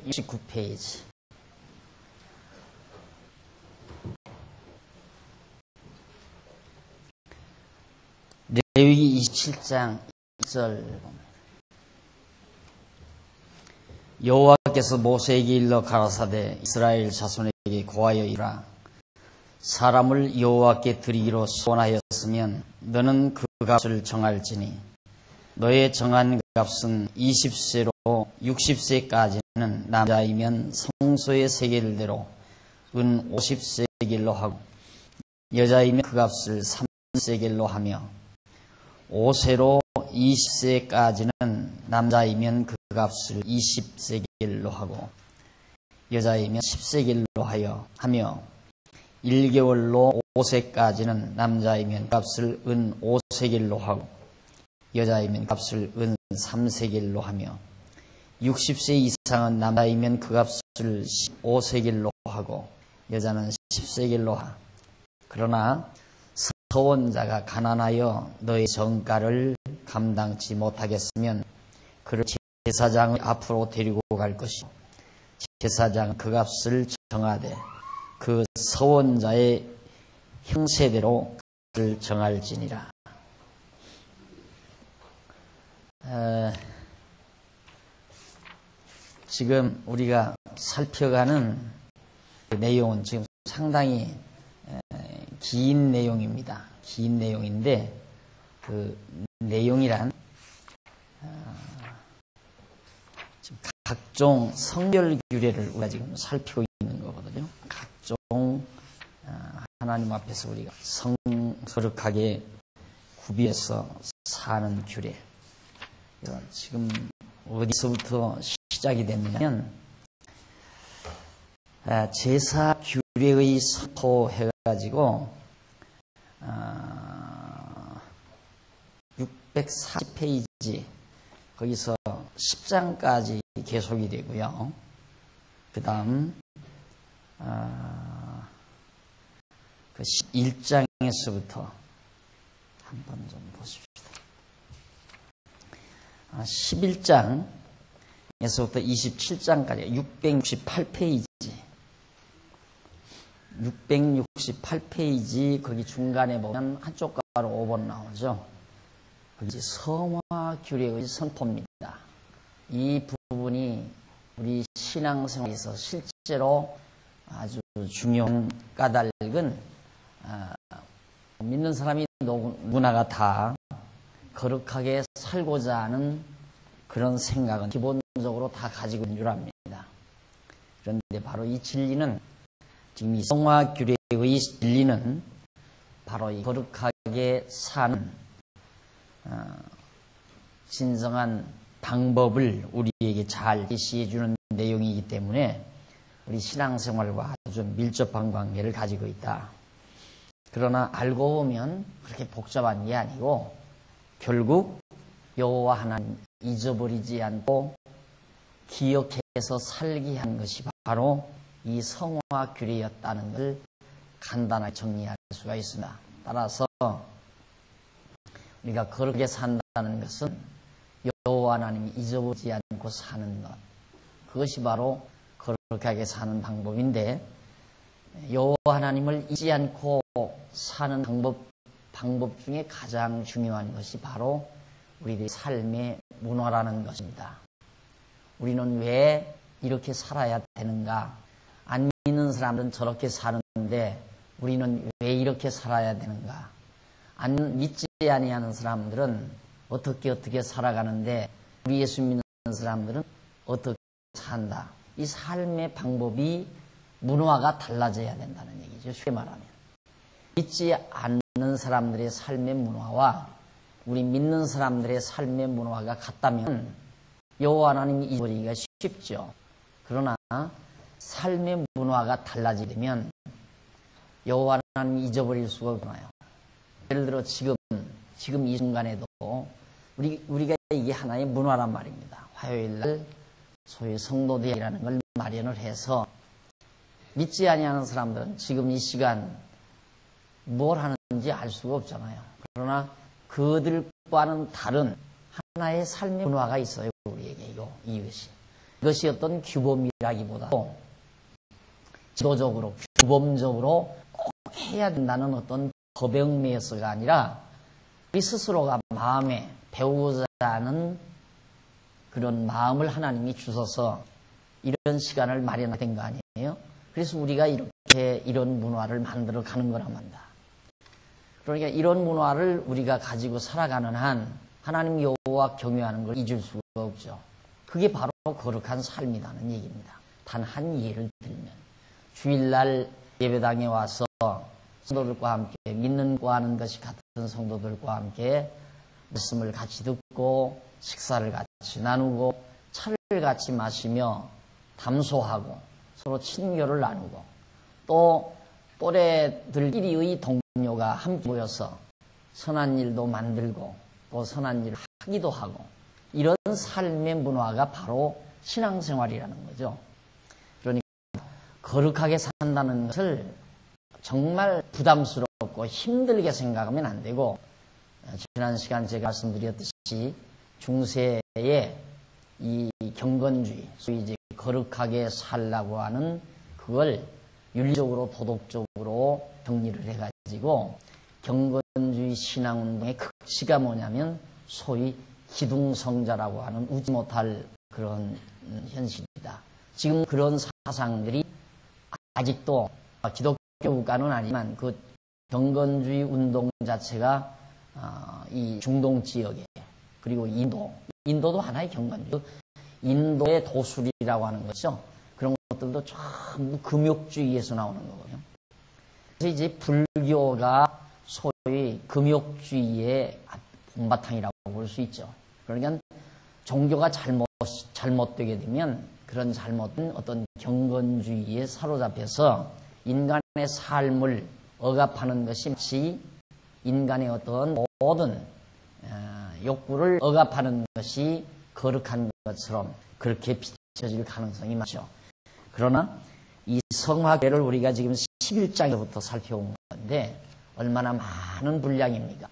69페이지. 레위기 27장 1절. 여호와께서 모세에게 일러 가라사대 이스라엘 자손에게 고하여 이르라. 사람을 여호와께 드리기로 소원하였으면 너는 그 값을 정할지니 너의 정한 값은 20세로 60세까지는 남자이면 성소의 세겔대로 은 50세겔로 하고 여자이면 그 값을 3세겔로 하며 5세로 20세까지는 남자이면 그 값을 20세겔로 하고 여자이면 10세겔로 하며 1개월로 5세까지는 남자이면 값을 은 5세겔로 하고 여자이면 값을 은 3세겔로 하며 60세 이상은 남자이면 그 값을 15세겔로 하고 여자는 10세겔로 하. 그러나 서원자가 가난하여 너의 정가를 감당치 못하겠으면 그를 제사장의 앞으로 데리고 갈 것이고 제사장은 그 값을 정하되 그 서원자의 형세대로 값을 정할지니라. 지금 우리가 살펴가는 내용은 지금 상당히 긴 내용입니다. 긴 내용인데 그 내용이란 지금 각종 성별 규례를 우리가 지금 살피고 있는 거거든요. 각종 하나님 앞에서 우리가 거룩하게 구비해서 사는 규례. 지금 어디서부터 시작이 됐느냐면 제사 규례의 서토 해가지고 640페이지 거기서 10장까지 계속이 되고요. 그 다음 그 1장에서부터 한번 좀 보십시오. 11장에서부터 27장까지 668페이지 668페이지 거기 중간에 보면 한쪽 가로 5번 나오죠. 거기 성화 규례의 선포입니다. 이 부분이 우리 신앙생활에서 실제로 아주 중요한 까닭은 믿는 사람이 누구나가 다 거룩하게 살고자 하는 그런 생각은 기본적으로 다 가지고 있는 줄 압니다. 그런데 바로 이 진리는 지금 이 성화 규례의 진리는 바로 이 거룩하게 사는 진정한 방법을 우리에게 잘 제시해 주는 내용이기 때문에 우리 신앙생활과 아주 밀접한 관계를 가지고 있다. 그러나 알고 보면 그렇게 복잡한 게 아니고 결국 여호와 하나님 잊어버리지 않고 기억해서 살게 한 것이 바로 이 성화 규례였다는 것을 간단하게 정리할 수가 있습니다. 따라서 우리가 그렇게 산다는 것은 여호와 하나님이 잊어버리지 않고 사는 것, 그것이 바로 거룩하게 사는 방법인데 여호와 하나님을 잊지 않고 사는 방법 중에 가장 중요한 것이 바로 우리들의 삶의 문화라는 것입니다. 우리는 왜 이렇게 살아야 되는가? 안 믿는 사람들은 저렇게 사는데 우리는 왜 이렇게 살아야 되는가? 안 믿지 아니하는 사람들은 어떻게 살아가는데 우리 예수 믿는 사람들은 어떻게 산다? 이 삶의 방법이 문화가 달라져야 된다는 얘기죠. 쉽게 말하면 믿지 않는 사람들의 삶의 문화와 우리 믿는 사람들의 삶의 문화가 같다면 여호와 하나님이 잊어버리기가 쉽죠. 그러나 삶의 문화가 달라지면 여호와 하나님이 잊어버릴 수가 없나요? 예를 들어 지금 이 순간에도 우리가 이게 하나의 문화란 말입니다. 화요일날 소위 성도대회라는 걸 마련을 해서 믿지 아니하는 사람들은 지금 이 시간 뭘 하는지 알 수가 없잖아요. 그러나 그들과는 다른 하나의 삶의 문화가 있어요. 우리에게 이것이 이것이 어떤 규범이라기보다도 지도적으로, 규범적으로 꼭 해야 된다는 어떤 법영매서가 아니라 우리 스스로가 마음에 배우고자 하는 그런 마음을 하나님이 주셔서 이런 시간을 마련된 거 아니에요? 그래서 우리가 이렇게 이런 문화를 만들어 가는 거란 말이다. 그러니까 이런 문화를 우리가 가지고 살아가는 한 하나님 여호와 경외하는 걸 잊을 수가 없죠. 그게 바로 거룩한 삶이라는 얘기입니다. 단 한 예를 들면 주일날 예배당에 와서 성도들과 함께 믿는 거 하는 것이 같은 성도들과 함께 말씀을 같이 듣고 식사를 같이 나누고 차를 같이 마시며 담소하고 서로 친교를 나누고 또 또래들끼리의 동료가 함께 모여서 선한 일도 만들고 또 선한 일을 하기도 하고 이런 삶의 문화가 바로 신앙생활이라는 거죠. 그러니까 거룩하게 산다는 것을 정말 부담스럽고 힘들게 생각하면 안 되고 지난 시간 제가 말씀드렸듯이 중세의 이 경건주의, 소위 이제 거룩하게 살라고 하는 그걸 윤리적으로 도덕적으로 정리를 해가지고 경건주의 신앙운동의 극치가 뭐냐면 소위 기둥성자라고 하는 웃지 못할 그런 현실이다. 지금 그런 사상들이 아직도 기독교 국가는 아니지만 그 경건주의 운동 자체가 이 중동 지역에 그리고 인도도 하나의 경건주의, 인도의 도술이라고 하는 거죠. 그런 것들도 전부 금욕주의에서 나오는 거거든요. 그래서 이제 불교가 소위 금욕주의의 본바탕이라고 볼 수 있죠. 그러니까 종교가 잘못되게 되면 그런 잘못된 어떤 경건주의에 사로잡혀서 인간의 삶을 억압하는 것이 마치 인간의 어떤 모든 욕구를 억압하는 것이 거룩한 것처럼 그렇게 비춰질 가능성이 많죠. 그러나 이 성화계를 우리가 지금 11장부터 살펴본 건데 얼마나 많은 분량입니까?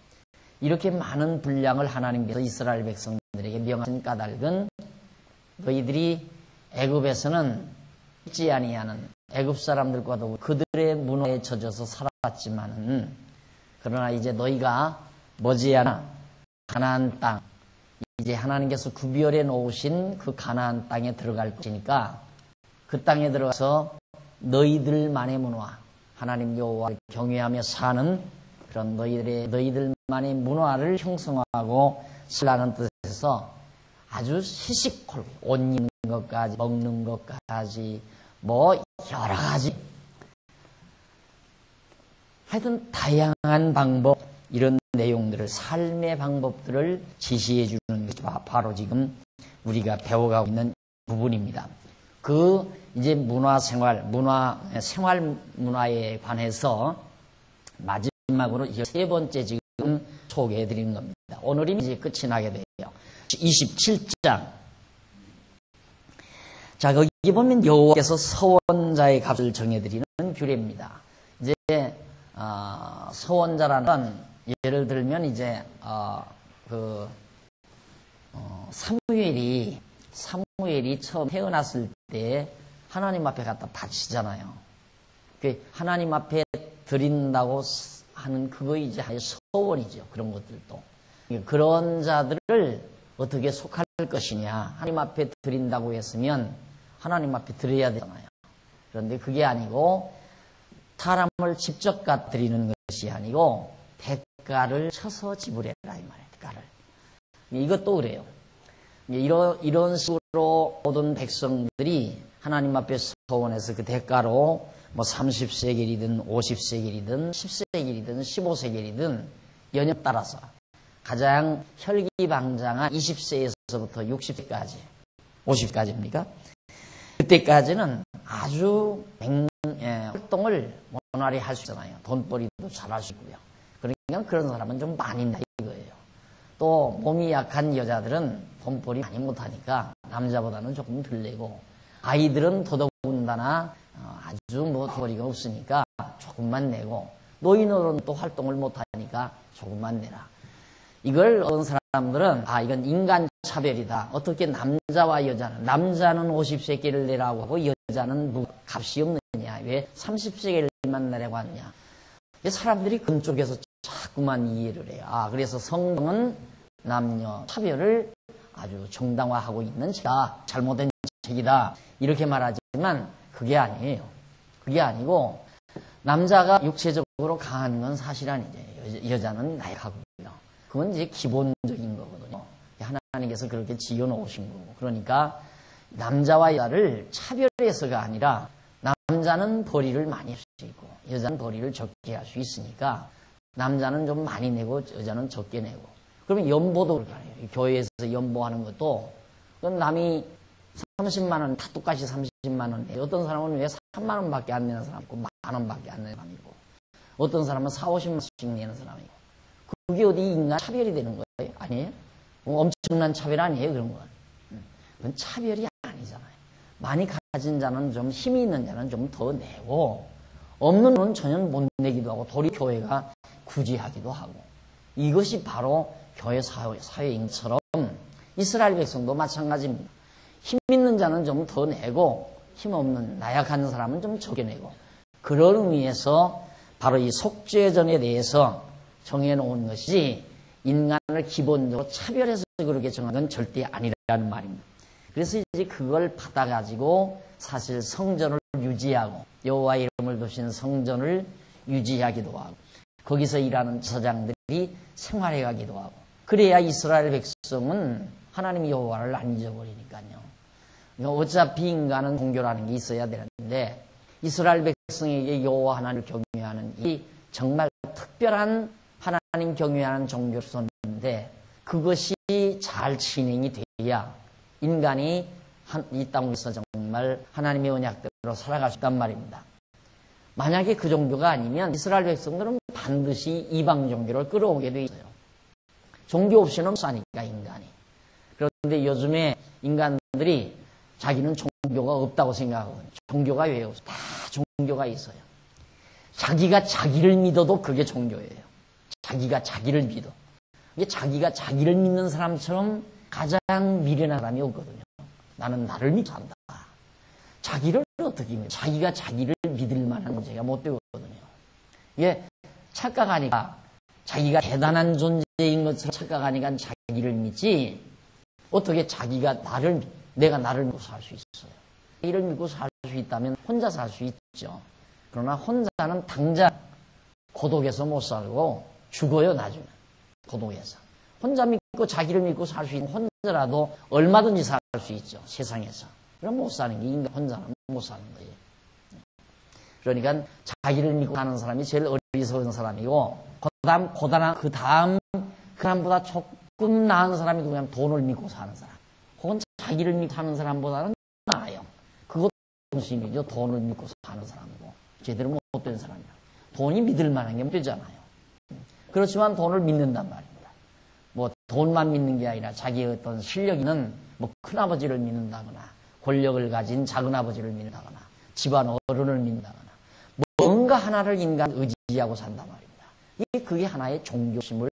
이렇게 많은 분량을 하나님께서 이스라엘 백성들에게 명하신 까닭은 너희들이 애굽에서는 있지 아니하는 애굽 사람들과도 그들의 문화에 젖어서 살았지만은 그러나 이제 너희가 머지않아 가나안 땅 이제 하나님께서 구별해 놓으신 그 가나안 땅에 들어갈 것이니까 그 땅에 들어가서 너희들만의 문화 하나님 여호와를 경외하며 사는 그런 너희들만의 문화를 형성하고 살라는 뜻에서 아주 시시콜 옷 입는 것까지 먹는 것까지 뭐 여러 가지 하여튼 다양한 방법 이런 내용들을 삶의 방법들을 지시해 주는 것이 바로 지금 우리가 배워가고 있는 부분입니다. 그 이제 생활 문화에 관해서 마지막으로 세 번째 지금 소개해 드리는 겁니다. 오늘이 이제 끝이 나게 돼요. 27장. 자, 거기 보면 여호와께서 서원자의 값을 정해드리는 규례입니다. 이제 서원자라는 예를 들면 이제 사무엘이 처음 태어났을 때 하나님 앞에 갖다 바치잖아요. 하나님 앞에 드린다고 하는 그거 이제 서원이죠. 그런 것들도. 그런 자들을 어떻게 속할 것이냐. 하나님 앞에 드린다고 했으면 하나님 앞에 드려야 되잖아요. 그런데 그게 아니고 사람을 직접 갖다 드리는 것이 아니고 대가를 쳐서 지불해라 이 말이에요. 대가를. 이것도 그래요. 이런 식으로 모든 백성들이 하나님 앞에 서원해서 그 대가로 뭐 30세겔이든 50세겔이든 10세겔이든 15세겔이든 연엽 따라서 가장 혈기방장한 20세에서부터 60세까지 50까지입니까? 그때까지는 아주 활동을 원활히 할 수 있잖아요. 돈벌이도 잘할 수 있고요. 그러니까 그런 사람은 좀 많이 있다 이거예요. 또 몸이 약한 여자들은 돈벌이 많이 못하니까 남자보다는 조금 덜 내고 아이들은 더더군다나 아주 뭐 돈벌이가 없으니까 조금만 내고 노인으로는 또 활동을 못하니까 조금만 내라. 이걸 어떤 사람들은 이건 인간 차별이다. 어떻게 남자와 여자는, 남자는 50세겔을 내라고 하고 여자는 뭐 값이 없느냐. 왜 30세겔만 내라고 하느냐. 사람들이 그쪽에서 자꾸만 이해를 해요. 그래서 성경은 남녀 차별을 아주 정당화하고 있는 책이다. 잘못된 책이다. 이렇게 말하지만 그게 아니에요. 그게 아니고 남자가 육체적으로 강한 건 사실 아니죠. 여자는 나약하고요. 그건 이제 기본적인 거거든요. 하나님께서 그렇게 지어놓으신 거고. 그러니까 남자와 여자를 차별해서가 아니라 남자는 벌이를 많이 할 수 있고 여자는 벌이를 적게 할 수 있으니까 남자는 좀 많이 내고 여자는 적게 내고. 그러면 연보도 그렇게 해요. 교회에서 연보하는 것도 그건 남이 30만 원, 다 똑같이 30만 원 내요. 어떤 사람은 왜 3만 원밖에 안 내는 사람 있고, 10,000 원밖에 안 내는 사람이고, 어떤 사람은 40, 50만씩 내는 사람이고. 그게 어디 인간 차별이 되는 거예요? 아니에요? 엄청난 차별 아니에요, 그런 건. 그건 차별이 아니잖아요. 많이 가진 자는 좀 힘이 있는 자는 좀 더 내고, 없는 건 전혀 못 내기도 하고, 도리 교회가 구제하기도 하고. 이것이 바로 교회 사회인처럼 이스라엘 백성도 마찬가지입니다. 힘 있는 자는 좀 더 내고 힘없는 나약한 사람은 좀 적게 내고 그런 의미에서 바로 이 속죄전에 대해서 정해놓은 것이지 인간을 기본적으로 차별해서 그렇게 정한 건 절대 아니라는 말입니다. 그래서 이제 그걸 받아가지고 사실 성전을 유지하고 여호와의 이름을 두신 성전을 유지하기도 하고 거기서 일하는 제사장들이 생활해가기도 하고 그래야 이스라엘 백성은 하나님 여호와를 안 잊어버리니까요. 어차피 인간은 종교라는 게 있어야 되는데 이스라엘 백성에게 여호와 하나님을 경외하는 이 정말 특별한 하나님 경외하는 종교였었는데 그것이 잘 진행이 돼야 인간이 이 땅에서 정말 하나님의 언약대로 살아갈 수 있단 말입니다. 만약에 그 종교가 아니면 이스라엘 백성들은 반드시 이방 종교를 끌어오게 돼 있어요. 종교 없이는 못 사니까 인간이. 그런데 요즘에 인간들이 자기는 종교가 없다고 생각하거든요. 종교가 왜 없어요? 다 종교가 있어요. 자기가 자기를 믿어도 그게 종교예요. 자기가 자기를 믿어. 이게 자기가 자기를 믿는 사람처럼 가장 미련한 사람이 없거든요. 나는 나를 믿고 산다. 자기를 어떻게 믿어? 자기가 자기를 믿을 만한 죄가 못 되거든요. 이게 착각하니까 자기가 대단한 존재인 것처럼 착각하니까 자기를 믿지 어떻게 자기가 내가 나를 믿고 살 수 있어요. 자기를 믿고 살 수 있다면 혼자 살 수 있죠. 그러나 혼자는 당장 고독에서 못 살고 죽어요 나중에. 고독에서. 혼자 믿고 자기를 믿고 살 수 있는 혼자라도 얼마든지 살 수 있죠. 세상에서. 그럼 못 사는 게 인간 혼자는 못 사는 거예요. 그러니까 자기를 믿고 사는 사람이 제일 어리석은 사람이고 그 다음보다 조금 나은 사람이 누구냐면 돈을 믿고 사는 사람. 혹은 자기를 믿고 사는 사람보다는 나아요. 그것도 중심이죠. 돈을 믿고 사는 사람이고 제대로 못된 사람이야. 돈이 믿을 만한 게 못 되잖아요. 그렇지만 돈을 믿는단 말입니다. 뭐 돈만 믿는 게 아니라 자기의 어떤 실력 있는 뭐 큰아버지를 믿는다거나 권력을 가진 작은아버지를 믿는다거나 집안 어른을 믿는다거나 뭔가 하나를 인간 의지하고 산단 말입니다. 그게 하나의 종교심을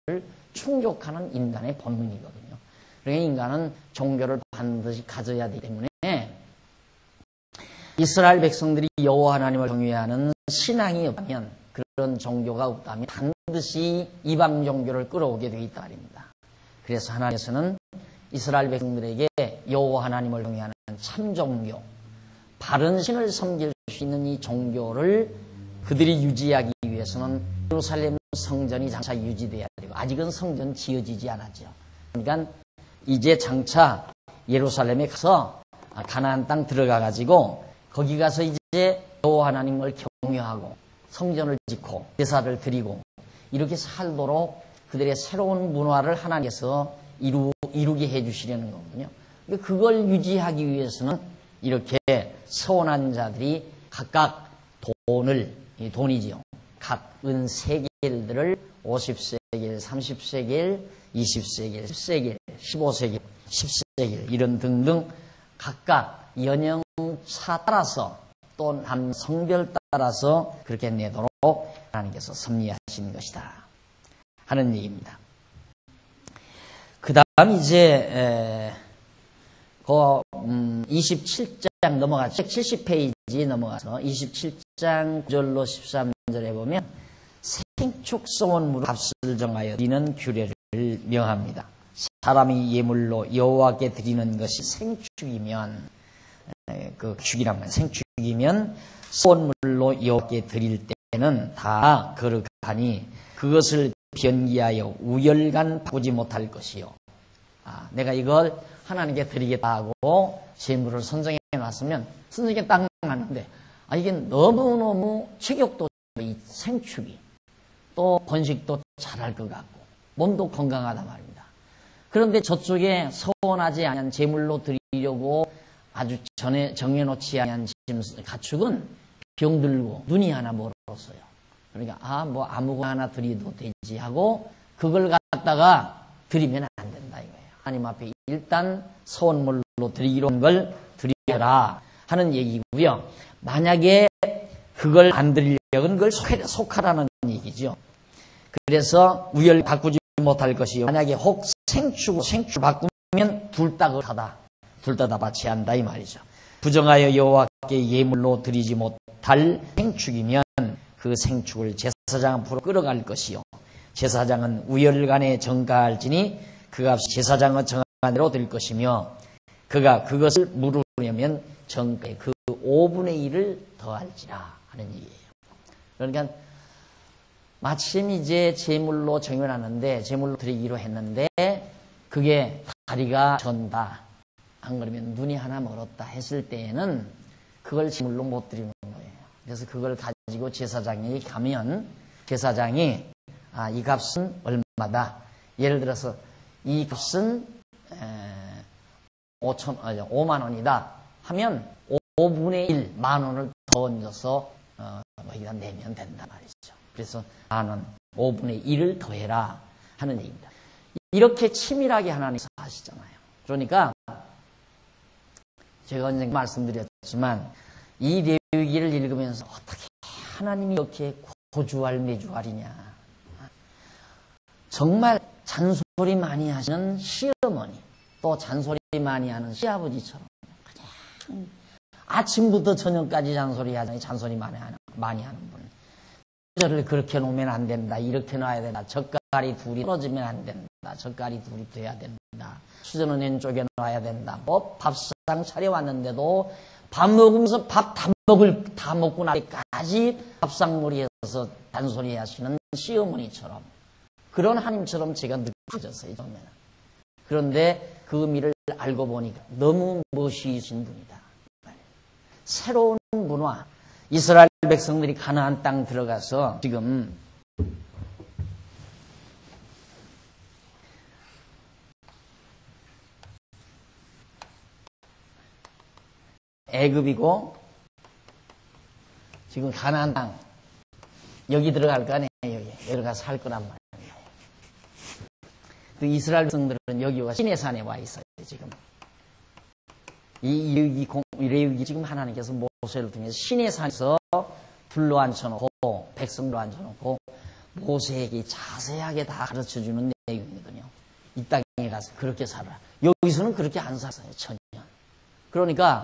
충족하는 인간의 본능이거든요. 그러니까 인간은 종교를 반드시 가져야 되기 때문에 이스라엘 백성들이 여호와 하나님을 경외하는 신앙이 없다면 그런 종교가 없다면 반드시 이방 종교를 끌어오게 되어 있다 말입니다. 그래서 하나님께서는 이스라엘 백성들에게 여호와 하나님을 경외하는 참 종교, 바른 신을 섬길 수 있는 이 종교를 그들이 유지하기 위해서는 예루살렘 성전이 장차 유지돼야 되고 아직은 성전 지어지지 않았죠. 그러니까 이제 장차 예루살렘에 가서 가나안 땅 들어가 가지고 거기 가서 이제 여호와 하나님을 경외하고 성전을 짓고 제사를 드리고 이렇게 살도록 그들의 새로운 문화를 하나님께서 이루게 해주시려는 거거든요. 그걸 유지하기 위해서는 이렇게 서원한 자들이 각각 돈이지요. 각 은 3겔들을 50세겔, 30세겔, 20세겔, 10세겔, 15세겔, 10세겔 이런 등등 각각 연령차 따라서 또 남 성별 따라서 그렇게 내도록 하나님께서 섭리하신 것이다 하는 얘기입니다. 그 다음 이제 27장 넘어가서 70페이지 넘어가서 27장 9절로 13절에 보면 생축 소원물로 값을 정하여 드리는 규례를 명합니다. 사람이 예물로 여호와께 드리는 것이 생축이면 그 축이란 말 생축이면 소원물로 여호와께 드릴 때는 다 거룩하니 그것을 변기하여 우열간 바꾸지 못할 것이요. 내가 이걸 하나님께 드리겠다 하고 제물을 선정해 놨으면 선정에 딱 놨는데 이게 너무너무 체격도 이 생축이 또 번식도 잘할 것 같고 몸도 건강하단 말입니다. 그런데 저쪽에 소원하지 않은 제물로 드리려고 아주 전에 정해놓지 않은 가축은 병들고 눈이 하나 멀었어요. 그러니까 뭐 아무거나 하나 드려도 되지 하고 그걸 갖다가 드리면 안 된다 이거예요. 하나님 앞에 일단 소원물로 드리기로 한 걸 드려라 하는 얘기고요. 만약에 그걸 안 드리려면 그걸 속하라는 얘기죠. 그래서 우열 바꾸지 못할 것이요. 만약에 혹 생축 바꾸면 둘 다 그렇다. 둘 다 바치 한다 이 말이죠. 부정하여 여호와께 예물로 드리지 못할 생축이면 그 생축을 제사장 앞으로 끌어갈 것이요. 제사장은 우열간에 정가할지니 그 값이 제사장의 정한 대로 될 것이며 그가 그것을 물으려면 정가의 그 5분의 1을 더할지라 하는 얘기예요. 그러니까 마침 이제 제물로 정연하는데 제물로 드리기로 했는데 그게 다리가 전다. 안 그러면 눈이 하나 멀었다 했을 때에는 그걸 제물로 못 드리는 거예요. 그래서 그걸 가지고 제사장이 가면 제사장이 이 값은 얼마다. 예를 들어서 이 값은 5만 원이다 하면 5분의 1 만 원을 더 얹어서 여기다 내면 된단 말이죠. 그래서 만 원 5분의 1을 더해라 하는 얘기입니다. 이렇게 치밀하게 하나님께서 하시잖아요. 그러니까 제가 언젠가 말씀드렸지만 이 레위기를 읽으면서 어떻게 하나님이 이렇게 고주할 매주할이냐. 정말 잔소리 많이 하시는 시어머니 또 잔소리 많이 하는 시아버지처럼 그냥 아침부터 저녁까지 잔소리 하잖아요. 잔소리 많이 하는 분. 저를 그렇게 놓으면 안 된다. 이렇게 놔야 된다. 젓갈이 둘이 떨어지면 안 된다. 젓갈이 둘이 돼야 된다. 수저는 왼쪽에 놔야 된다. 뭐 밥상 차려왔는데도 밥 먹으면서 밥 다 먹고 나기까지 밥상머리에서 잔소리 하시는 시어머니처럼 그런 하나님처럼 제가 느껴졌어요. 처음에는. 그런데 그 의미를 알고 보니까 너무 멋있으신 분이다. 새로운 문화. 이스라엘 백성들이 가나안 땅 들어가서 지금 애굽이고 지금 가나안 땅 여기 들어갈 거 아니에요. 여기 들어가서 살 거란 말이에요. 그 이스라엘 백성들은 여기와 시내산에 와 있어요. 지금 이 레위기 지금 하나님께서 모세를 통해서 시내산에서 불로 앉혀놓고 백성으로 앉혀놓고 모세에게 자세하게 다 가르쳐주는 내용이거든요. 이 땅에 가서 그렇게 살아라. 여기서는 그렇게 안 살아요. 전혀. 그러니까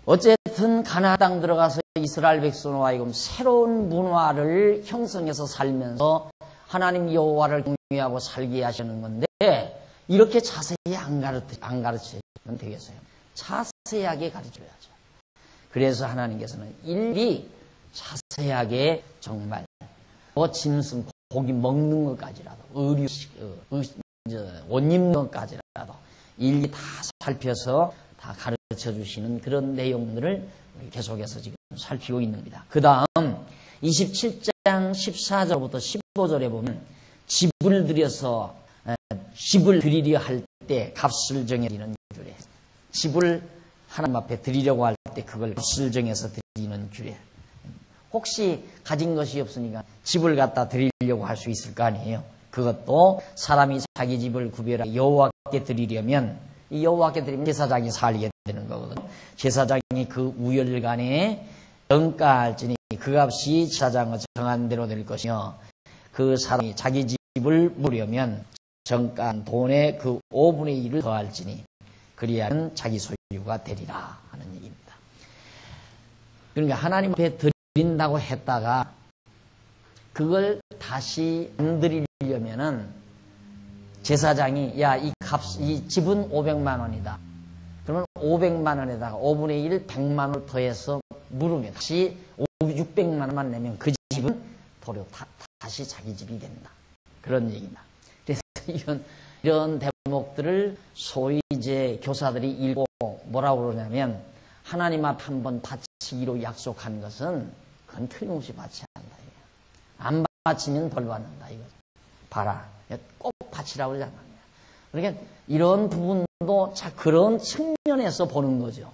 어쨌든 가나안 땅 들어가서 이스라엘 백성과 하여금 새로운 문화를 형성해서 살면서 하나님 여호와를 경외하고 살게 하시는 건데 이렇게 자세히 안 가르치면 되겠어요. 자세하게 가르쳐야죠. 그래서 하나님께서는 일일이 자세하게 정말 짐승 고기 먹는 것까지라도 옷 입는 것까지라도 일일이 다 살펴서 다 가르쳐 주시는 그런 내용들을 계속해서 지금 살피고 있는 겁니다. 그 다음 27장 14절부터 15절에 보면 집을 들여서 집을 드리려 할 때 값을 정해드리는 규례. 집을 하나님 앞에 드리려고 할 때 그걸 값을 정해서 드리는 규례. 혹시 가진 것이 없으니까 집을 갖다 드리려고 할 수 있을 거 아니에요. 그것도 사람이 자기 집을 구별하여 여호와께 드리려면 이 여호와께 드리면 제사장이 살게 되는 거거든요. 제사장이 그 우열간에 정가할지니 그 값이 제사장의 정한 대로 될 것이며 그 사람이 자기 집을 물으려면 정가한 돈의 그 5분의 1을 더할지니 그리하면 자기 소유가 되리라 하는 얘기입니다. 그러니까 하나님 앞에 드린다고 했다가 그걸 다시 안 드리려면은 제사장이 야, 이 집은 500만 원이다. 그러면 500만 원에다가 5분의 1, 100만 원을 더해서 물으면 다시 600만 원만 내면 그 집은 도로 다시 자기 집이 된다. 그런 얘기입니다. 그래서 이런 대목들을 소위 이제 교사들이 읽고 뭐라고 그러냐면 하나님 앞 한번 바치기로 약속한 것은 그건 틀림없이 바쳐야 한다. 안 바치면 벌 받는다. 이거 봐라. 꼭 바치라고 그러잖아요. 그러니까 이런 부분도 자 그런 측면에서 보는 거죠.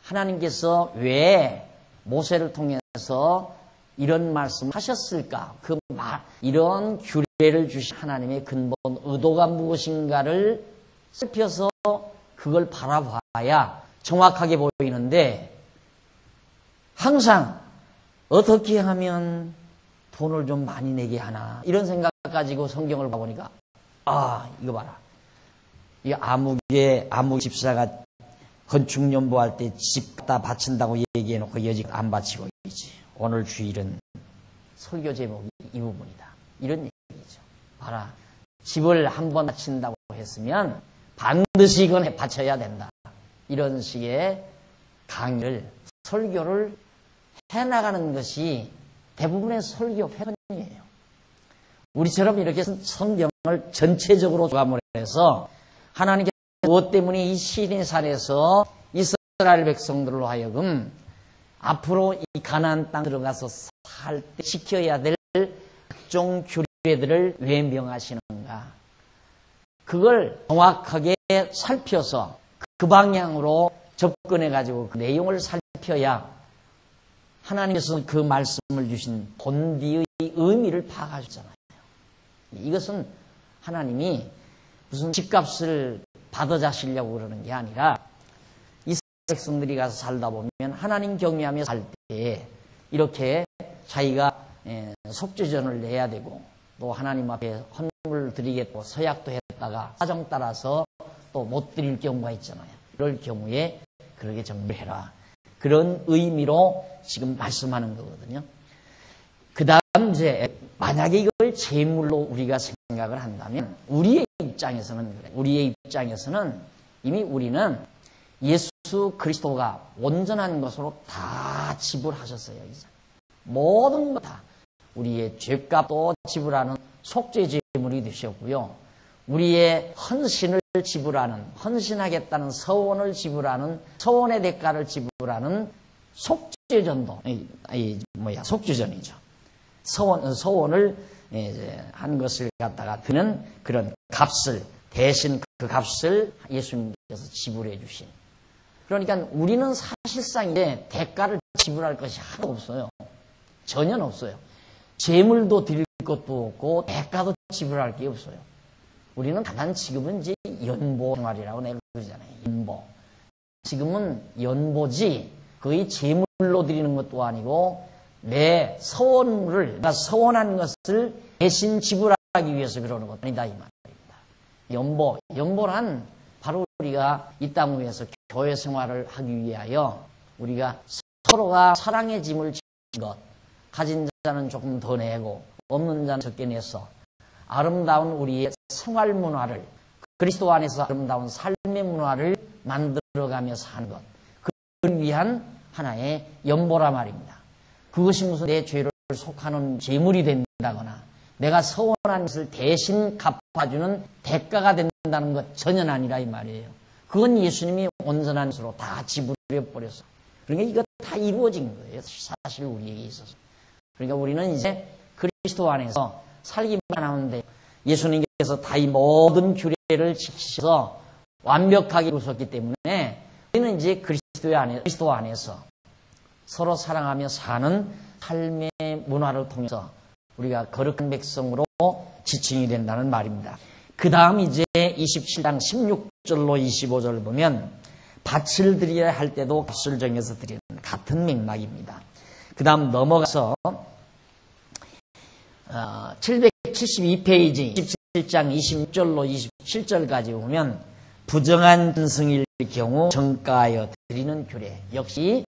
하나님께서 왜 모세를 통해서 이런 말씀을 하셨을까? 이런 규례를 주신 하나님의 근본 의도가 무엇인가를 살펴서 그걸 바라봐야 정확하게 보이는데 항상 어떻게 하면 돈을 좀 많이 내게 하나 이런 생각 가지고 성경을 봐보니까 이거 봐라. 이 아무 집사가 건축연보할 때 집 갖다 바친다고 얘기해놓고 여직 안 바치고 있지. 오늘 주일은 설교 제목이 이 부분이다. 이런 얘기죠. 봐라. 집을 한번 바친다고 했으면 반드시 이건 바쳐야 된다. 이런 식의 강의를, 설교를 해나가는 것이 대부분의 설교 패턴이에요. 우리처럼 이렇게 성경을 전체적으로 조감을 해서 하나님께서 무엇 때문에 이 시내산에서 이스라엘 백성들로 하여금 앞으로 이 가나안 땅 들어가서 살 때 지켜야 될 각종 규례들을 왜 명하시는가. 그걸 정확하게 살펴서 그 방향으로 접근해가지고 그 내용을 살펴야 하나님께서 그 말씀을 주신 본디의 의미를 파악하셨잖아요. 이것은 하나님이 무슨 집값을 받아자시려고 그러는 게 아니라 이스라엘 백성들이 가서 살다 보면 하나님 경외하며 살 때 이렇게 자기가 속죄전을 내야 되고 또 하나님 앞에 헌물 드리겠고 서약도 했다가 사정 따라서 또 못 드릴 경우가 있잖아요. 그럴 경우에 그렇게 정리해라. 그런 의미로 지금 말씀하는 거거든요. 그 다음 이제 만약에 이걸 제물로 우리가 생각을 한다면 우리의 입장에서는 이미 우리는 예수 그리스도가 온전한 것으로 다 지불하셨어요. 이제. 모든 것 다 우리의 죄값도 지불하는 속죄 제물이 되셨고요. 우리의 헌신을 지불하는, 헌신하겠다는 서원을 지불하는, 서원의 대가를 지불하는 속죄전도, 속죄전이죠. 서원을 한 것을 갖다가 드는 그런 값을, 대신 그 값을 예수님께서 지불해 주신. 그러니까 우리는 사실상 이제 대가를 지불할 것이 하나도 없어요. 전혀 없어요. 재물도 드릴 것도 없고 대가도 지불할 게 없어요. 우리는 다만 지금은 이제 연보 생활이라고 내가 그러잖아요. 연보. 지금은 연보지 거의 재물로 드리는 것도 아니고 내 서원물을, 내가 서원한 것을 대신 지불하기 위해서 그러는 것 아니다 이 말입니다. 연보란 바로 우리가 이 땅 위에서 교회 생활을 하기 위하여 우리가 서로가 사랑의 짐을 지는 것, 가진 자는 조금 더 내고 없는 자는 적게 내서 아름다운 우리의 생활 문화를, 그리스도 안에서 아름다운 삶의 문화를 만들어가며 사는 것, 그걸 위한 하나의 연보라 말입니다. 그것이 무슨 내 죄를 속하는 재물이 된다거나 내가 서원한 것을 대신 갚아주는 대가가 된다는 것 전혀 아니라 이 말이에요. 그건 예수님이 온전한 것으로 다 지불해버렸어. 그러니까 이거 다 이루어진 거예요. 사실 우리에게 있어서. 그러니까 우리는 이제 그리스도 안에서 살기만 하면 돼. 예수님께서 다 이 모든 규례를 지키셔서 완벽하게 이루셨기 때문에 우리는 이제 그리스도 안에서 서로 사랑하며 사는 삶의 문화를 통해서 우리가 거룩한 백성으로 지칭이 된다는 말입니다. 그 다음 이제 27장 16절로 25절을 보면 밭을 드려야 할 때도 값을 정해서 드리는 같은 맥락입니다. 그 다음 넘어가서 772페이지 27장 26절로 27절까지 보면 부정한 짐승일 경우 정가하여 드리는 규례. 역시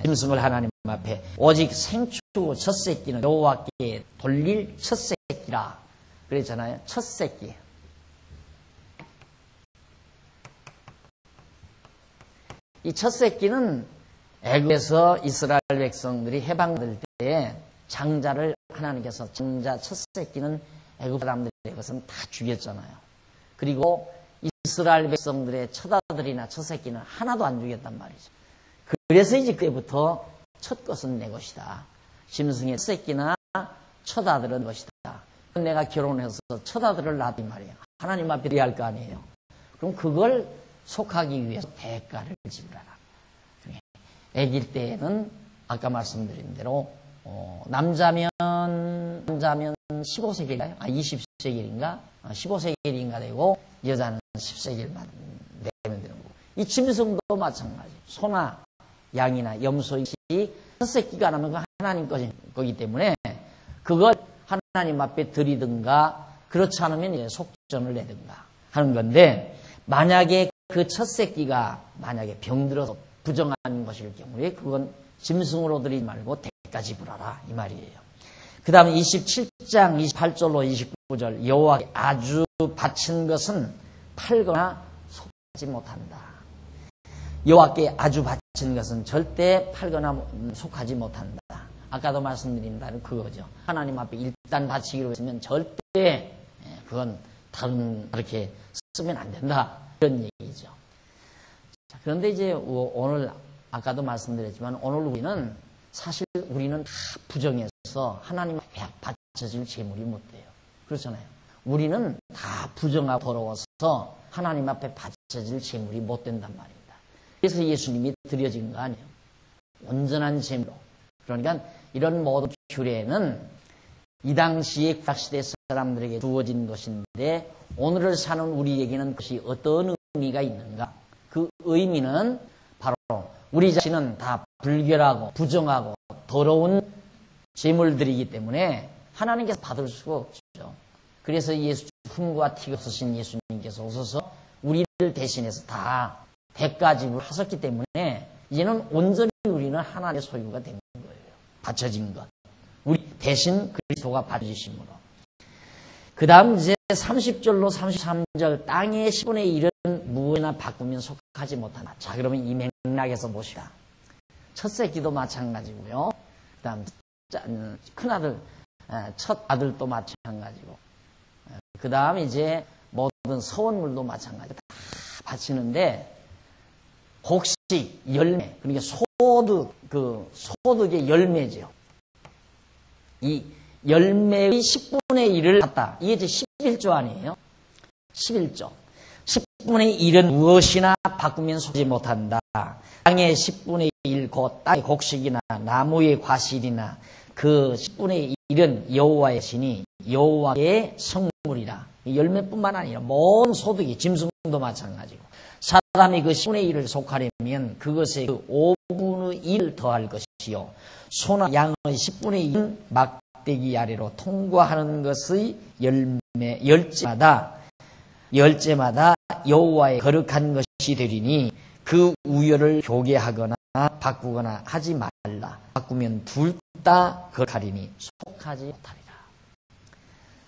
짐승을 하나님 앞에 오직 생추 첫 새끼는 여호와께 돌릴 첫 새끼라 그랬잖아요. 첫 새끼. 이 첫 새끼는 애굽에서 이스라엘 백성들이 해방될 때에 장자를 하나님께서 장자 첫 새끼는 애굽 사람들의 것은 다 죽였잖아요. 그리고 이스라엘 백성들의 첫 아들이나 첫 새끼는 하나도 안 죽였단 말이죠. 그래서 이제 그때부터 첫 것은 내 것이다. 짐승의 첫 새끼나 첫 아들은 것이다. 내가 결혼해서 첫 아들을 낳았단 말이에요. 하나님 앞에 드려야 할 거 아니에요. 그럼 그걸 속하기 위해서 대가를 지불하라. 아기일 때에는 아까 말씀드린 대로 남자면 15세겔인가요? 20세겔인가? 15세겔인가 되고 여자는 10세겔만 내면 되는 거고. 이 짐승도 마찬가지. 소나 양이나 염소이시 첫 새끼가 나면 그 하나님 거기 때문에 그걸 하나님 앞에 드리든가 그렇지 않으면 이제 속전을 내든가 하는 건데, 만약에 그 첫 새끼가 만약에 병들어서 부정한 것일 경우에 그건 짐승으로 드리지 말고 대가 지불하라 이 말이에요. 그 다음에 27장 28절로 29절 여호와께 아주 바친 것은 팔거나 속하지 못한다. 여호와께 아주 바친 것은 절대 팔거나 속하지 못한다. 아까도 말씀드린 바는 그거죠. 하나님 앞에 일단 바치기로 했으면 절대 그건 다른 그렇게 쓰면 안 된다. 이런 얘기죠. 자, 그런데 이제 오늘 아까도 말씀드렸지만 오늘 우리는 다 부정해서 하나님 앞에 바쳐질 재물이 못 돼요. 그렇잖아요. 우리는 다 부정하고 더러워서 하나님 앞에 바쳐질 재물이 못 된단 말입니다. 그래서 예수님이 드려진 거 아니에요. 온전한 재물로. 그러니까 이런 모든 규례는 이 당시에 구약시대 사람들에게 주어진 것인데 오늘을 사는 우리에게는 그것이 어떤 의미가 있는가? 그 의미는 바로 우리 자신은 다 불결하고 부정하고 더러운 재물들이기 때문에 하나님께서 받을 수가 없죠. 그래서 흠과 티가 없으신 예수님께서 오셔서 우리를 대신해서 다 대가 지불하셨기 때문에 이제는 온전히 우리는 하나님의 소유가 된 거예요. 바쳐진 것. 우리 대신 그리스도가 받으심으로. 그 다음 이제 30절로 33절 땅의 10분의 1은 무엇이나 바꾸면 속하지 못한다. 자, 그러면 이 맥락에서 봅시다. 첫 새끼도 마찬가지고요. 그 다음 큰아들, 첫 아들도 마찬가지고. 그 다음 이제 모든 서원물도 마찬가지. 다 바치는데 곡식, 열매, 그러니까 소득의 열매죠. 이 열매의 10분의 1을 갖다. 이게 이제 11조 아니에요? 11조. 10분의 1은 무엇이나 바꾸면 속지 못한다. 땅의 10분의 1, 곧 땅의 곡식이나 나무의 과실이나 그 10분의 1은 여호와의 신이 여호와의 성물이라. 열매뿐만 아니라 모든 소득이 짐승도 마찬가지고. 사람이 그 10분의 1을 속하려면 그것에 그 5분의 1을 더할 것이요. 소나 양의 10분의 1은 막대기 아래로 통과하는 것의 열째마다 여호와의 거룩한 것이 되리니 그 우열을 교개하거나 바꾸거나 하지 말라. 바꾸면 둘 다 거룩하리니 속하지 못하리라.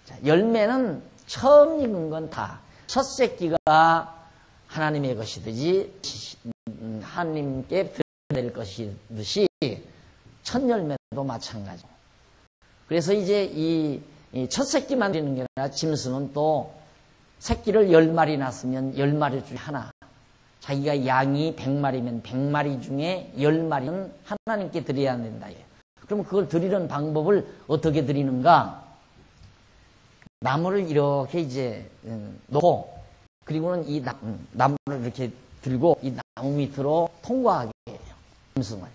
자, 열매는 처음 익은 건 다 첫 새끼가 하나님의 것이듯이 하나님께 드릴 것이듯이 첫 열매도 마찬가지고. 그래서 이제 이 첫 새끼만 드리는 게 아니라 짐승은 또 새끼를 10마리 낳았으면 10마리 중에 하나. 자기가 양이 100마리면 100마리 중에 10마리는 하나님께 드려야 된다. 그럼 그걸 드리는 방법을 어떻게 드리는가? 나무를 이렇게 이제 놓고, 그리고는 이 나무를 이렇게 들고 이 나무 밑으로 통과하게 해요. 짐승을.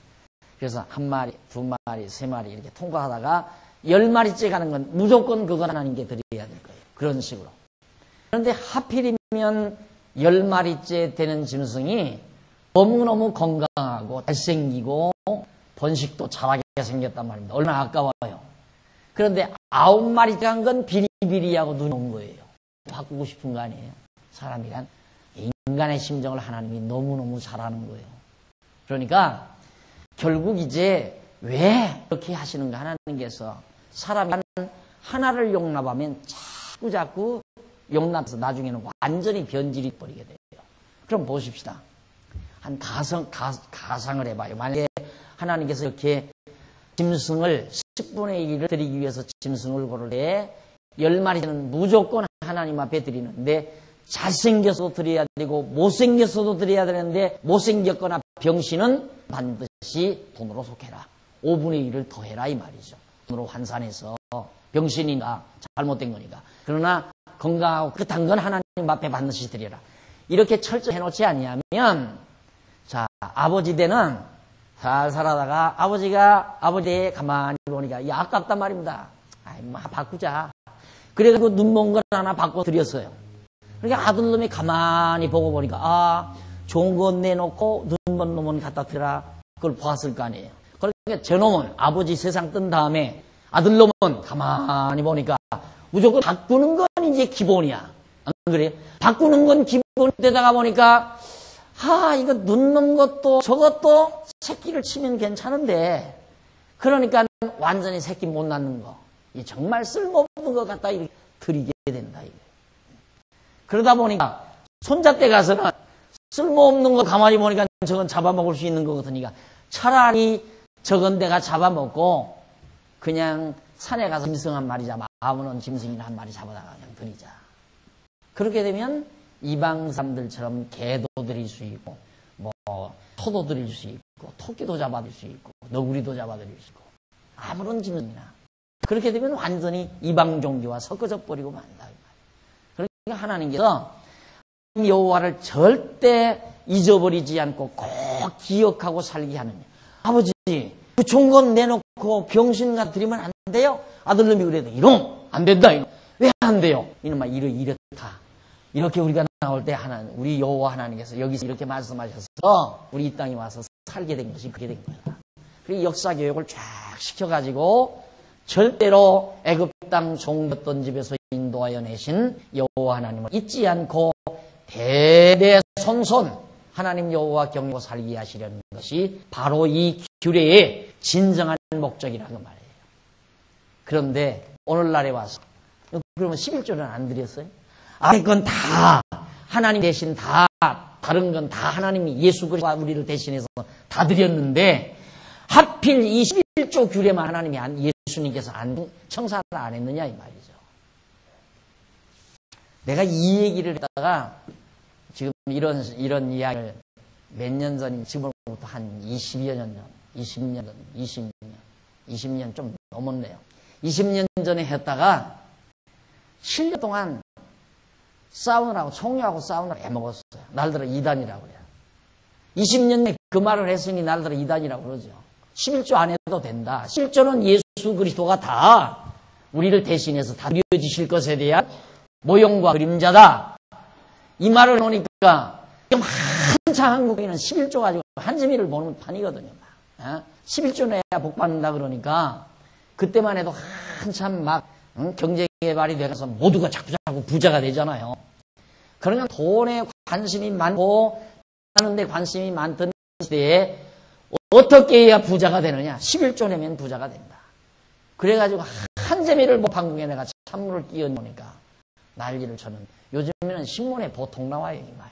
그래서 1마리, 2마리, 3마리 이렇게 통과하다가 10마리째 가는 건 무조건 그걸 하나님께 드려야 될 거예요. 그런 식으로. 그런데 하필이면 10마리째 되는 짐승이 너무너무 건강하고 잘생기고 번식도 잘하게 생겼단 말입니다. 얼마나 아까워요. 그런데 9마리째 간 건 비리비리하고 눈이 온 거예요. 바꾸고 싶은 거 아니에요? 사람이란 인간의 심정을 하나님이 너무너무 잘 아는 거예요. 그러니까 결국 이제 왜 그렇게 하시는가 하나님께서 사람이 하나를 용납하면 자꾸 용납해서 나중에는 완전히 변질이 버리게 돼요. 그럼 보십시다. 한 가상을 해봐요. 만약에 하나님께서 이렇게 짐승을 10분의 1을 드리기 위해서 짐승을 고를 때 10마리는 무조건 하나님 앞에 드리는데 잘생겨서도 드려야 되고 못생겨서도 드려야 되는데 못생겼거나 병신은 반드시 돈으로 속해라. 5분의 1을 더해라 이 말이죠. 돈으로 환산해서 병신이나 잘못된 거니까. 그러나 건강하고 끝한 건 하나님 앞에 반드시 드려라. 이렇게 철저히 해놓지 아니하면 자 아버지 때는 잘 살아다가 아버지가 아버지 때 가만히 보니까 야 아깝단 말입니다. 아이 뭐 바꾸자. 그래가지고 눈먼 걸 하나 바꿔 드렸어요. 그러니까 아들놈이 가만히 보고 보니까 아 좋은 거 내놓고 눈먼 놈은 갖다 드라. 그걸 보았을 거 아니에요. 그러니까 저놈은 아버지 세상 뜬 다음에 아들놈은 가만히 보니까 무조건 바꾸는 건 이제 기본이야. 안 그래? 바꾸는 건 기본되다가 보니까 이거 눈먼 것도 저것도 새끼를 치면 괜찮은데 그러니까 완전히 새끼 못 낳는 거. 이 정말 쓸모없는 것 갖다 이렇게 드리게 된다. 이게. 그러다 보니까 손자 때 가서는 쓸모없는 거 가만히 보니까 저건 잡아먹을 수 있는 거거든요. 차라리 저건 내가 잡아먹고 그냥 산에 가서 짐승 한 마리 잡아 아무는 짐승이나 한 마리 잡아다가 그냥 드리자. 그렇게 되면 이방 사람들처럼 개도 드릴 수 있고 뭐 소도 드릴 수 있고 토끼도 잡아드릴 수 있고 너구리도 잡아드릴 수 있고 아무런 짐승이나 그렇게 되면 완전히 이방 종교와 섞어져 버리고 만다. 그러니까 하나님께서 여호와를 절대 잊어버리지 않고 꼭 기억하고 살게 하느냐. 아버지 그 좋은 건 내놓고 병신가 드리면 안 돼요? 아들놈이 그래도 이놈 안 된다. 왜 안 돼요? 이놈아 이렇다. 이렇게 우리가 나올 때 우리 여호와 하나님께서 여기서 이렇게 말씀하셔서 우리 이 땅에 와서 살게 된 것이 그렇게 된 거야. 그리고 역사 교육을 쫙 시켜가지고 절대로 애굽 땅 종됐던 집에서 인도하여 내신 여호와 하나님을 잊지 않고 대대손손 하나님 여호와 경외하고 살게 하시려는 것이 바로 이 규례의 진정한 목적이라고 말해요. 그런데 오늘날에 와서 그러면 11조는 안 드렸어요? 그건 다 하나님 대신 다 다른 건 다 하나님이 예수 그리스도가 우리를 대신해서 다 드렸는데 하필 이 11조 규례만 하나님이 예수님께서 청사를 안 했느냐 이 말이죠. 내가 이 얘기를 했다가 지금 이런 이야기를 몇 년 전이 지금부터 한 20여 년 전, 20년 좀 넘었네요. 20년 전에 했다가 7년 동안 싸우느라고 총리하고 싸우느라고 해먹었어요. 날들어 이단이라고 그래요. 20년에 그 말을 했으니 날들어 이단이라고 그러죠. 11조 안 해도 된다. 11조는 예수 그리스도가 다 우리를 대신해서 다 드려지실 것에 대한 모형과 그림자다. 이 말을 놓으니까 지금 한참 한국에는 11조 가지고 한지미를 보는 판이거든요. 11조 내야 복 받는다 그러니까 그때만 해도 한참 막 경제 개발이 돼서 모두가 자꾸 부자가 되잖아요. 그러니까 돈에 관심이 많고 하는데 관심이 많던 시대에 어떻게 해야 부자가 되느냐? 11조 내면 부자가 된다. 그래가지고 한재미를 한국에 내가 찬물을 끼얹으니까 난리를 쳤는데 요즘에는 신문에 보통 나와요 이 말.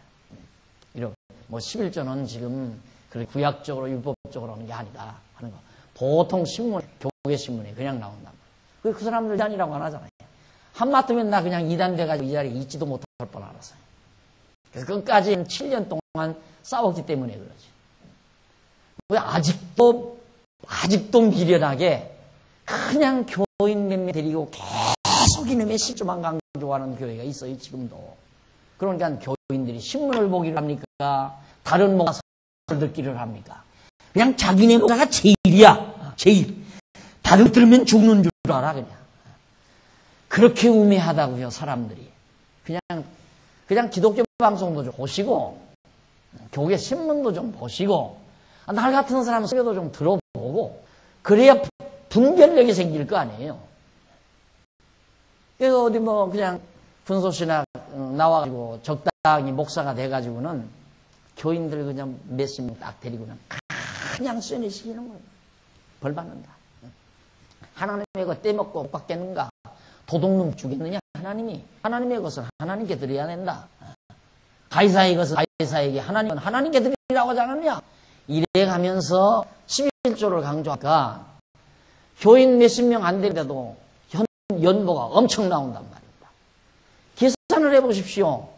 이런 뭐 11조는 지금 그렇게 구약적으로 율법적으로 하는 게 아니다 하는 거. 보통 신문 교회 신문에 그냥 나온단 말이에요. 그 사람들 이단이라고 안 하잖아요. 한마디면 나 그냥 이단 돼가지고 이 자리에 있지도 못할 뻔 알았어요. 그래서 끝까지 7년 동안 싸웠기 때문에 그러지. 왜 아직도 미련하게 그냥 교인 몇몇 데리고 계속 이놈의 실조만 강조하는 교회가 있어요 지금도. 그러니까 교인들이 신문을 보기를 합니까? 다른 목사를 듣기를 합니까? 그냥 자기네 목사가 제일이야. 제일. 다른 들으면 죽는 줄 알아 그냥. 그렇게 우매하다고요 사람들이. 그냥 기독교 방송도 좀 보시고 교회 신문도 좀 보시고 날 같은 사람 설교도 좀 들어보고 그래야 분별력이 생길 거 아니에요. 그래서 어디 뭐 그냥 분소신학 나와가지고 적당히 목사가 돼가지고는 교인들 그냥 몇십 명 딱 데리고는 그냥 쇠뇌시키는 거예요. 벌 받는다. 하나님의 것 떼먹고 못 받겠는가? 도둑놈 주겠느냐? 하나님의 것은 하나님께 드려야 된다. 가이사의 것은 가이사에게, 하나님은 하나님께 드리라고 하지 않았냐? 이래가면서 11조를 강조하니까 교인 몇십 명 안 되는데도 연보가 엄청 나온단 말입니다. 계산을 해보십시오.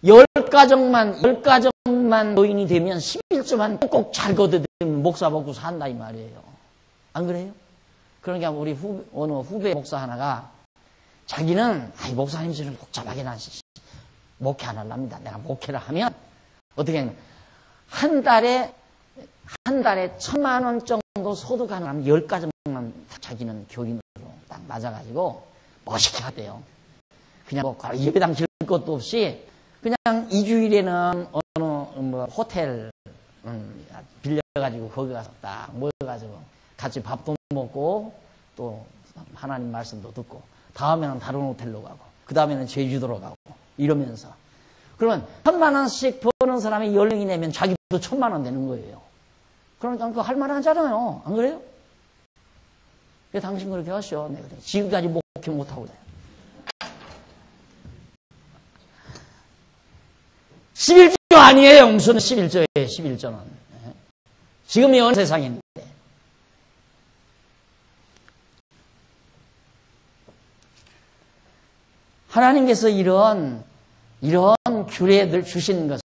10가정만 교인이 되면 11조만 꼭 잘 거두면 목사 먹고 산다 이 말이에요. 안 그래요? 그러니까 우리 어느 후배 목사 하나가 자기는 목사님들은 복잡하게 난 목회 안 하랍니다. 내가 목회를 하면 어떻게 하냐면 한 달에 1,000만 원 정도 소득하는 사람 10가정만 자기는 교인으로 딱 맞아가지고 멋있게 하대요. 그냥 뭐 예배당 질 것도 없이 그냥 2주일에는 어느 호텔 빌려가지고 거기 가서 딱 모여가지고 같이 밥도 먹고 또 하나님 말씀도 듣고 다음에는 다른 호텔로 가고 그 다음에는 제주도로 가고 이러면서 그러면 1,000만 원씩 버는 사람이 10명이 내면 자기도 1,000만 원 되는 거예요. 그러니까 그거 할만하잖아요. 안 그래요? 왜 당신 그렇게 하시오? 내가 그래. 지금까지 목회 못하고 그래요. 11조 아니에요. 무슨 11조예요. 11조는. 지금이 어느 세상인데. 하나님께서 이런 규례들 주신 것은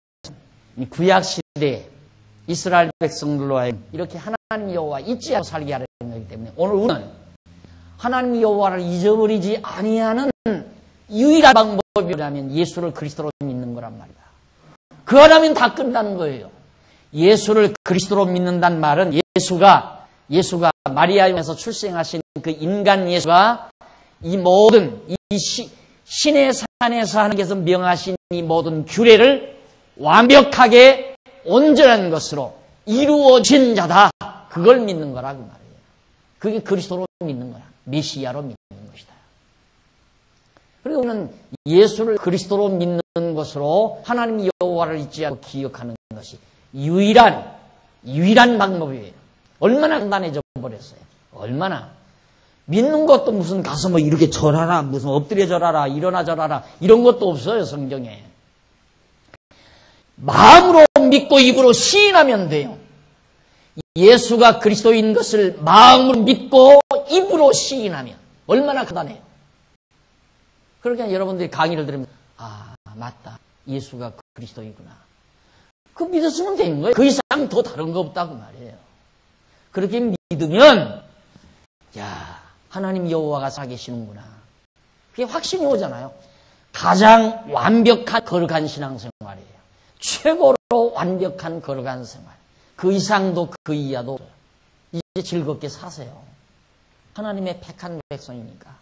구약 시대에 이스라엘 백성들로 하여금 이렇게 하나님 여호와 잊지 않고 살게 하려는 거기 때문에 오늘 우리는 하나님 여호와를 잊어버리지 아니하는 유일한 방법이라면 예수를 그리스도로 믿는 거란 말이다. 그러면 다 끝나는 거예요. 예수를 그리스도로 믿는다는 말은 예수가 마리아에서 출생하신 그 인간 예수가 이 모든 신의 산에서 하나님께서 명하신 이 모든 규례를 완벽하게 온전한 것으로 이루어진 자다. 그걸 믿는 거라 그 말이에요. 그게 그리스도로 믿는 거야. 메시아로 믿는 것이다. 그리고 우리는 예수를 그리스도로 믿는 것으로 하나님 여호와를 잊지 않고 기억하는 것이 유일한 방법이에요. 얼마나 간단해져 버렸어요. 얼마나. 믿는 것도 무슨 가서 뭐 이렇게 절하라, 무슨 엎드려 절하라, 일어나 절하라, 이런 것도 없어요, 성경에. 마음으로 믿고 입으로 시인하면 돼요. 예수가 그리스도인 것을 마음으로 믿고 입으로 시인하면 얼마나 간단해요. 그러니까 여러분들이 강의를 들으면 맞다. 예수가 그리스도이구나. 그 믿었으면 되는 거예요. 그 이상 더 다른 거 없다고 말이에요. 그렇게 믿으면 하나님 여호와가 살아계시는구나. 그게 확신이 오잖아요. 가장 완벽한 거룩한 신앙생활이에요. 최고로 완벽한 거룩한 생활. 그 이상도 그 이하도 이제 즐겁게 사세요. 하나님의 택한 백성이니까.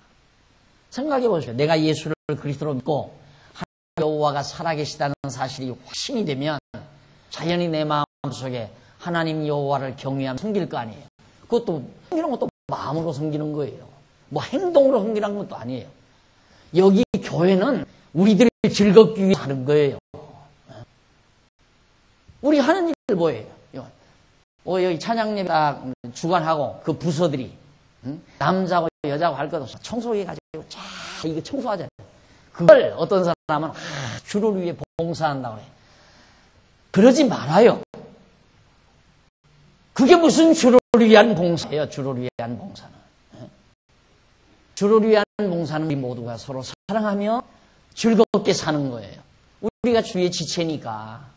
생각해 보십시오. 내가 예수를 그리스도로 믿고 하나님 여호와가 살아계시다는 사실이 확신이 되면 자연히 내 마음속에 하나님 여호와를 경외하며 섬길 거 아니에요. 그것도 섬기는 것도 마음으로 섬기는 거예요. 뭐 행동으로 섬기는 것도 아니에요. 여기 교회는 우리들이 즐겁기 위해 하는 거예요. 우리 하는 일 뭐예요? 여기 찬양예배 딱 주관하고 그 부서들이 남자고 여자고 할 것 없어. 청소기 가지고 이거 청소하잖아요. 그걸 어떤 사람은 주를 위해 봉사한다고 해요. 그러지 말아요. 그게 무슨 주를 위한 봉사예요. 주를 위한 봉사는. 주를 위한 봉사는 우리 모두가 서로 사랑하며 즐겁게 사는 거예요. 우리가 주의 지체니까.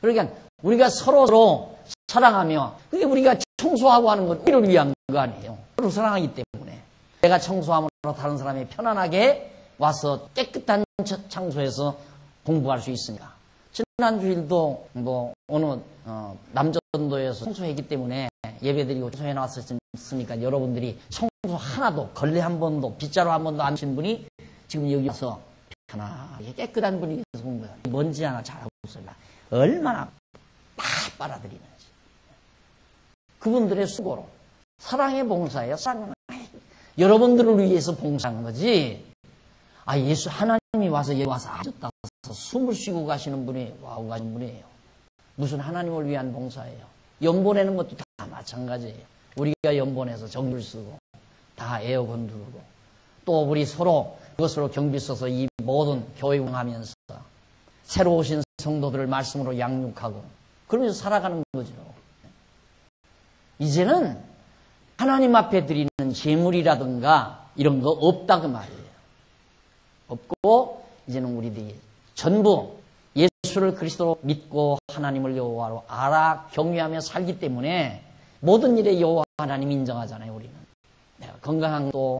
그러니까 우리가 서로 사랑하며 그게 우리가 청소하고 하는 건 우리를 위한 거 아니에요. 서로 사랑하기 때문에. 내가 청소함으로 다른 사람이 편안하게 와서 깨끗한 장소에서 공부할 수 있으니까. 지난 주일도 어느 남전도에서 청소했기 때문에 예배드리고 청소해 나왔으니까 여러분들이 청소 하나도 걸레 한 번도 빗자루 한 번도 안 친 분이 지금 여기 와서 편안하게 깨끗한 분위기에서 공부해요. 먼지 하나 잘하고 있어요. 얼마나 다 빨아들이는지. 그분들의 수고로 사랑의 봉사예요. 여러분들을 위해서 봉사한 거지 예수 하나님이 와서 여기 와서 하셨다 숨을 쉬고 가시는 분이 와우 가신 분이에요. 무슨 하나님을 위한 봉사예요. 연보내는 것도 다 마찬가지예요. 우리가 연보내서 정글 쓰고 다 에어컨 두르고 또 우리 서로 그것으로 경비 써서 이 모든 교회 운영하면서 새로 오신 성도들을 말씀으로 양육하고 그러면서 살아가는 거죠. 이제는 하나님 앞에 드리는 제물이라든가 이런 거 없다 그 말이에요. 없고 이제는 우리들이 전부 예수를 그리스도로 믿고 하나님을 여호와로 알아 경외하며 살기 때문에 모든 일에 여호와 하나님 인정하잖아요. 우리는 내가 건강한 것도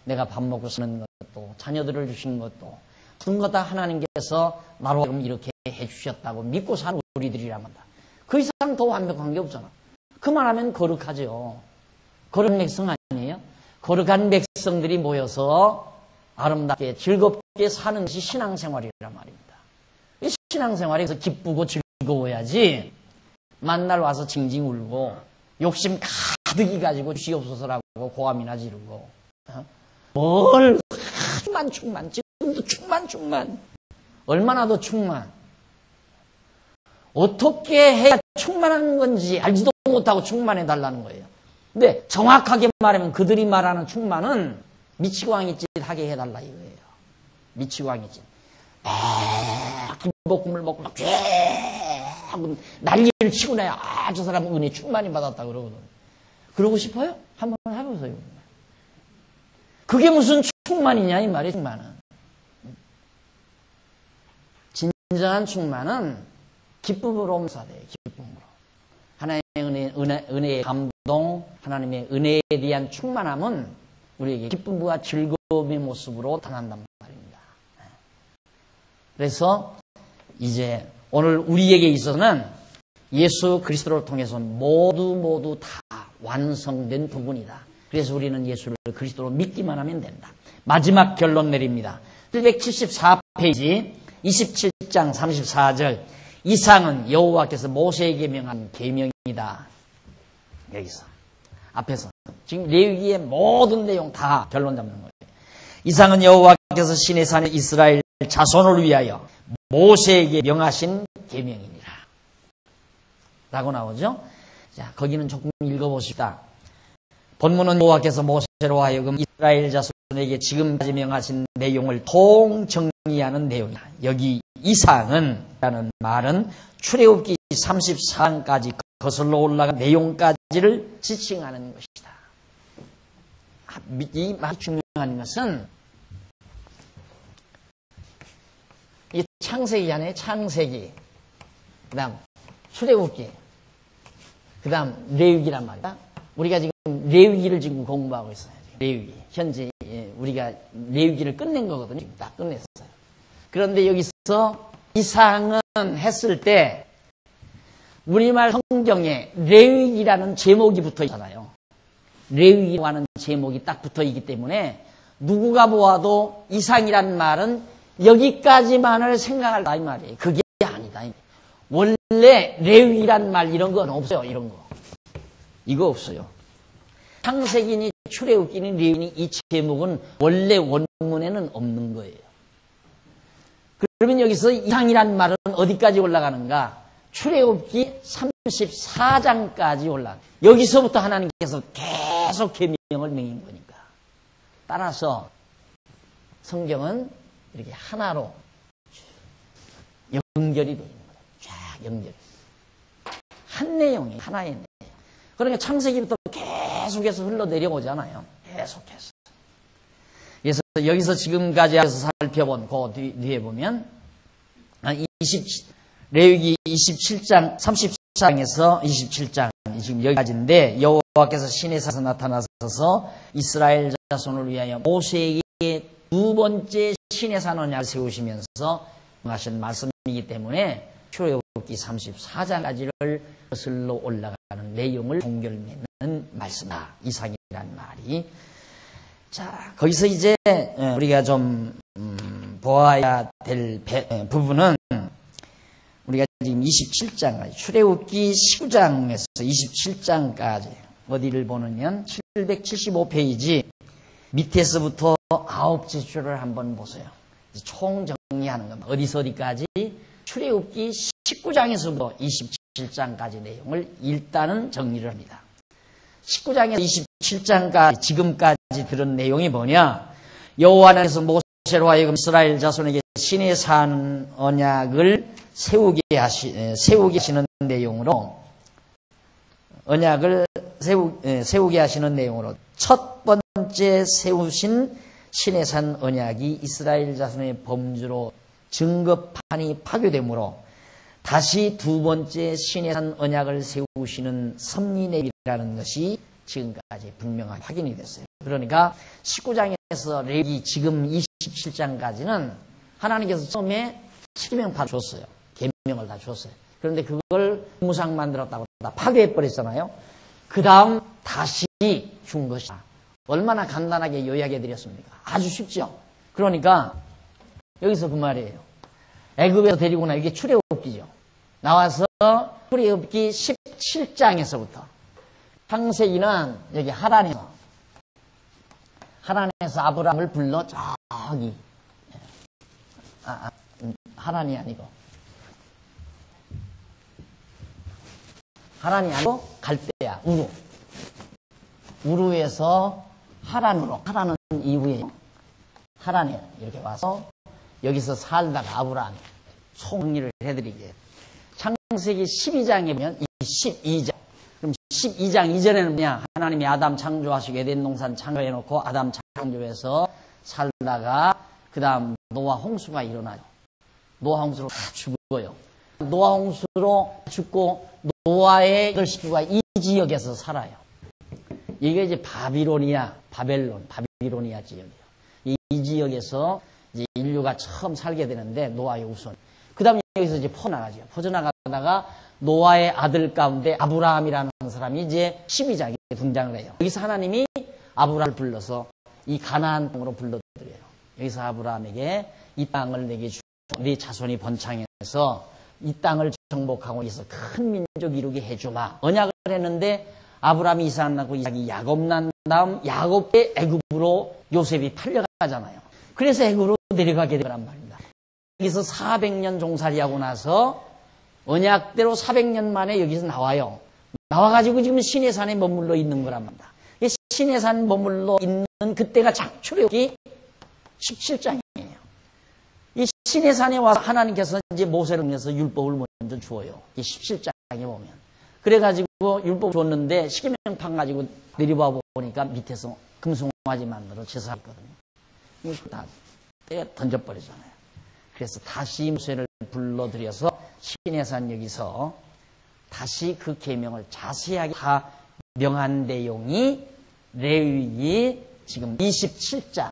내가 밥 먹고 사는 것도 자녀들을 주시는 것도 그런 거 다 하나님께서 나로 하여금 이렇게 해주셨다고 믿고 사는 우리들이란 말이다. 그 이상 더 완벽한 게 없잖아. 그만하면 거룩하죠. 거룩한 백성 아니에요? 거룩한 백성들이 모여서 아름답게 즐겁게 사는 것이 신앙생활이란 말입니다. 이 신앙생활에서 기쁘고 즐거워야지 만날 와서 징징 울고 욕심 가득히 가지고 주시옵소서라고 고함이나 지르고 뭘 충만 지금도 충만 얼마나 더 충만 어떻게 해야 충만한 건지 알지도 못하고 충만해달라는 거예요. 근데 정확하게 말하면 그들이 말하는 충만은 미치광이 짓 하게 해달라 이거예요. 미치광이 짓. 김볶음을 먹고 막 하고 난리를 치고 나야 저 사람은 은혜 충만히 받았다 그러거든. 그러고 싶어요? 한번 해보세요. 그게 무슨 충만이냐 이 말이에요. 충만은 진정한 충만은 기쁨으로 묘사돼요. 기쁨으로 하나님의 은혜의 감동 하나님의 은혜에 대한 충만함은 우리에게 기쁨과 즐거움의 모습으로 나타난단 말입니다. 그래서 이제 오늘 우리에게 있어서는 예수 그리스도를 통해서 모두 다 완성된 부분이다. 그래서 우리는 예수를 그리스도로 믿기만 하면 된다. 마지막 결론 내립니다. 774페이지 27장 34절 이상은 여호와께서 모세에게 명한 계명이다. 여기서 앞에서 지금 레위기의 모든 내용 다 결론 잡는 거예요. 이상은 여호와께서 시내 산에 이스라엘 자손을 위하여 모세에게 명하신 계명이니라 라고 나오죠. 자, 거기는 조금 읽어보십시다. 본문은 여호와께서 모세로 하여금 이스라엘 자손에게 지금까지 명하신 내용을 통정리하는 내용이다. 여기 이상은 라는 말은 출애굽기 34장까지 거슬러 올라간 내용까지를 지칭하는 것이다. 이 말이 중요한 것은 이 창세기잖아요. 창세기 그 다음 출애굽기 그 다음 레위기란 말이다. 우리가 지금 레위기를 지금 공부하고 있어요. 레위기 현재 우리가 레위기를 끝낸 거거든요. 지금 딱 끝냈어요. 그런데 여기서 이상은 했을 때 우리말 성경에 레위기라는 제목이 붙어 있잖아요. 레위기라는 제목이 딱 붙어 있기 때문에 누구가 보아도 이상이란 말은 여기까지만을 생각할다 이 말이에요. 그게 아니다. 원래 레위기란 말 이런 건 없어요. 이런 거. 이거 없어요. 창세기니 출애굽기니 레위기니 이 제목은 원래 원문에는 없는 거예요. 그러면 여기서 이상이란 말은 어디까지 올라가는가? 출애굽기 34장까지 올라가. 여기서부터 하나님께서 계속 계명을 명인 거니까. 따라서 성경은 이렇게 하나로 연결이 되어 있는 거예요. 쫙 연결이. 한 내용이 하나의 내용. 그러니까 창세기부터 계속해서 흘러내려오잖아요. 계속해서. 그래서 여기서 지금까지 해서 살펴본 그 뒤에 보면 레위기 27장 34장에서 27장 지금 여기까지인데 여호와께서 시내산에서 나타나셔서 이스라엘 자손을 위하여 모세에게 두 번째 시내산 언약을 세우시면서 하신 말씀이기 때문에 출애굽기 34장까지를 거슬러 올라가는 내용을 종결맺는 말씀이다. 이상이라는 말이. 자, 거기서 이제 우리가 좀 보아야 될 부분은 우리가 지금 27장까지 출애굽기 19장에서 27장까지 어디를 보느냐 775페이지 밑에서부터 9제주를 한번 보세요. 총 정리하는 겁니다. 어디서 어디까지? 출애굽기 19장에서부터 27장까지 내용을 일단은 정리를 합니다. 19장에서 27장까지 지금까지 들은 내용이 뭐냐? 여호와 하나님께서 모세로 하여금 이스라엘 자손에게 시내산 언약을 세우게 하시는 내용으로 언약을 세우게 하시는 내용으로 첫 번째 세우신 시내산 언약이 이스라엘 자손의 범주로 증거판이 파괴되므로 다시 두 번째 시내산 언약을 세우시는 섭리내비라는 것이 지금까지 분명하게 확인이 됐어요. 그러니까 19장에서 레위 지금 27장까지는 하나님께서 처음에 십계명 다 줬어요. 계명을 다 줬어요. 그런데 그걸 무상 만들었다고 다 파괴해버렸잖아요. 그 다음 다시 준 것이다. 얼마나 간단하게 요약해 드렸습니까? 아주 쉽죠. 그러니까 여기서 그 말이에요. 애굽에서 데리고 나 이게 출애굽기죠. 나와서 출애굽기 17장에서부터 창세기는 여기 하란에서 아브라함을 불러 저기 하란이 아니고 갈대야 우루에서 하란으로 하란은 이후에 하란에 이렇게 와서 여기서 살다가 아브라함이 총리를 해드리게. 창세기 12장에 보면 이 12장. 그럼 12장 이전에는 뭐냐? 하나님이 아담 창조하시고 에덴 동산 창조해놓고 아담 창조해서 살다가 그 다음 노아 홍수가 일어나요. 노아 홍수로 다 죽어요. 노아 홍수로 죽고 노아의 8식구가 이 지역에서 살아요. 이게 이제 바빌로니아 지역이에요. 이 지역에서 이제 인류가 처음 살게 되는데 노아의 후손. 그 다음에 여기서 이제 퍼나가죠. 퍼져나가다가 노아의 아들 가운데 아브라함이라는 사람이 이제 12장에 등장을 해요. 여기서 하나님이 아브라함을 불러서 이 가나안 땅으로 불러들여요. 여기서 아브라함에게 이 땅을 내게 주고 네 자손이 번창해서 이 땅을 정복하고 여기서 큰 민족 이루게 해주마. 언약을 했는데 아브라함이 이삭 낳고 이삭이 야곱 낳은 다음 야곱의 애굽으로 요셉이 팔려가잖아요. 그래서 애굽으로 내려가게 되란 말입니다. 여기서 400년 종살이하고 나서 언약대로 400년 만에 여기서 나와요. 나와가지고 지금 시내산에 머물러 있는 거란 말입니다. 시내산 머물러 있는 그때가 출애굽기 17장이에요. 이 시내산에 와서 하나님께서 이제 모세를 통해서 율법을 먼저 주어요. 이 17장에 보면. 그래가지고 율법 줬는데 십계명판 가지고 내려와 보니까 밑에서 금송아지 만들어 제사했거든요. 이거 다 던져버리잖아요. 그래서 다시 모세를 불러들여서 시내산 여기서 다시 그 계명을 자세하게 다 명한 내용이 레위기 지금 27장까지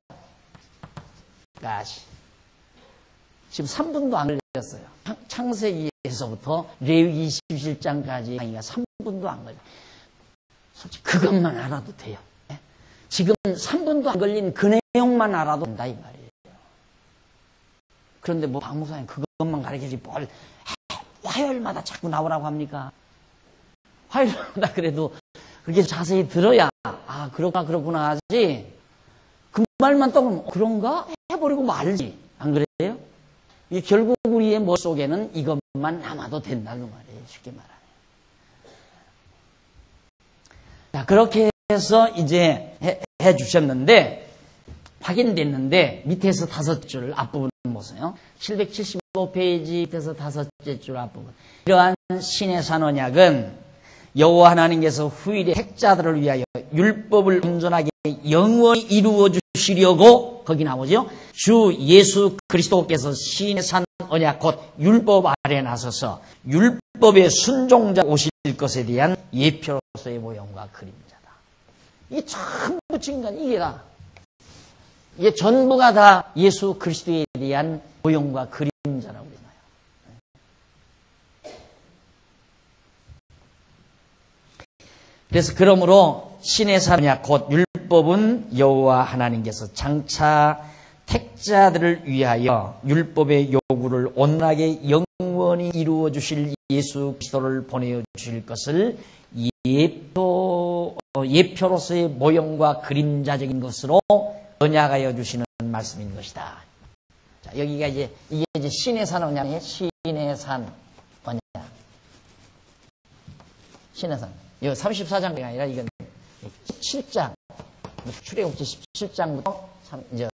지금 3분도 안 걸렸어요. 창세기에서부터 레위기 27장까지 강의가 3분도 안 걸려요. 솔직히 그것만 알아도 돼요. 지금 3분도 안 걸린 그 내용만 알아도 된다 이 말이에요. 그런데 뭐 박목사님 그것만 가르치지 뭘 화요일마다 자꾸 나오라고 합니까? 화요일마다 그래도 그렇게 자세히 들어야 그렇구나 하지. 그 말만 떠오르면 그런가? 해버리고 말지. 안 그래요? 결국 우리의 머릿속에는 이것만 남아도 된다는 말이에요. 쉽게 말하면. 자, 그렇게 해서 이제 해 주셨는데 확인됐는데 밑에서 5줄 앞부분 보세요. 775페이지 밑에서 5째 줄 앞부분. 이러한 시내산 언약은 여호와 하나님께서 후일의 택자들을 위하여 율법을 온전하게 영원히 이루어 주시려고 거기 나오죠. 주 예수 그리스도께서 시내산 언약 곧 율법 아래 나서서 율법의 순종자 오실 것에 대한 예표로서의 모형과 그림자다. 이게 전부 증거는 이게 다. 이게 전부가 다 예수 그리스도에 대한 모형과 그림자라고 그러나요. 그래서 그러므로 시내산 언약 곧 율법은 여호와 하나님께서 장차 택자들을 위하여 율법의 요구를 온전하게 영원히 이루어 주실 예수 그리스도를 보내어 주실 것을 예표로서의 모형과 그림자적인 것으로 언약하여 주시는 말씀인 것이다. 자, 여기가 이게 이제 신의 산 언약이에요. 신의 산 언약. 신의 산. 이거 34장이 아니라 이건 7장. 출애굽기 17장부터 이제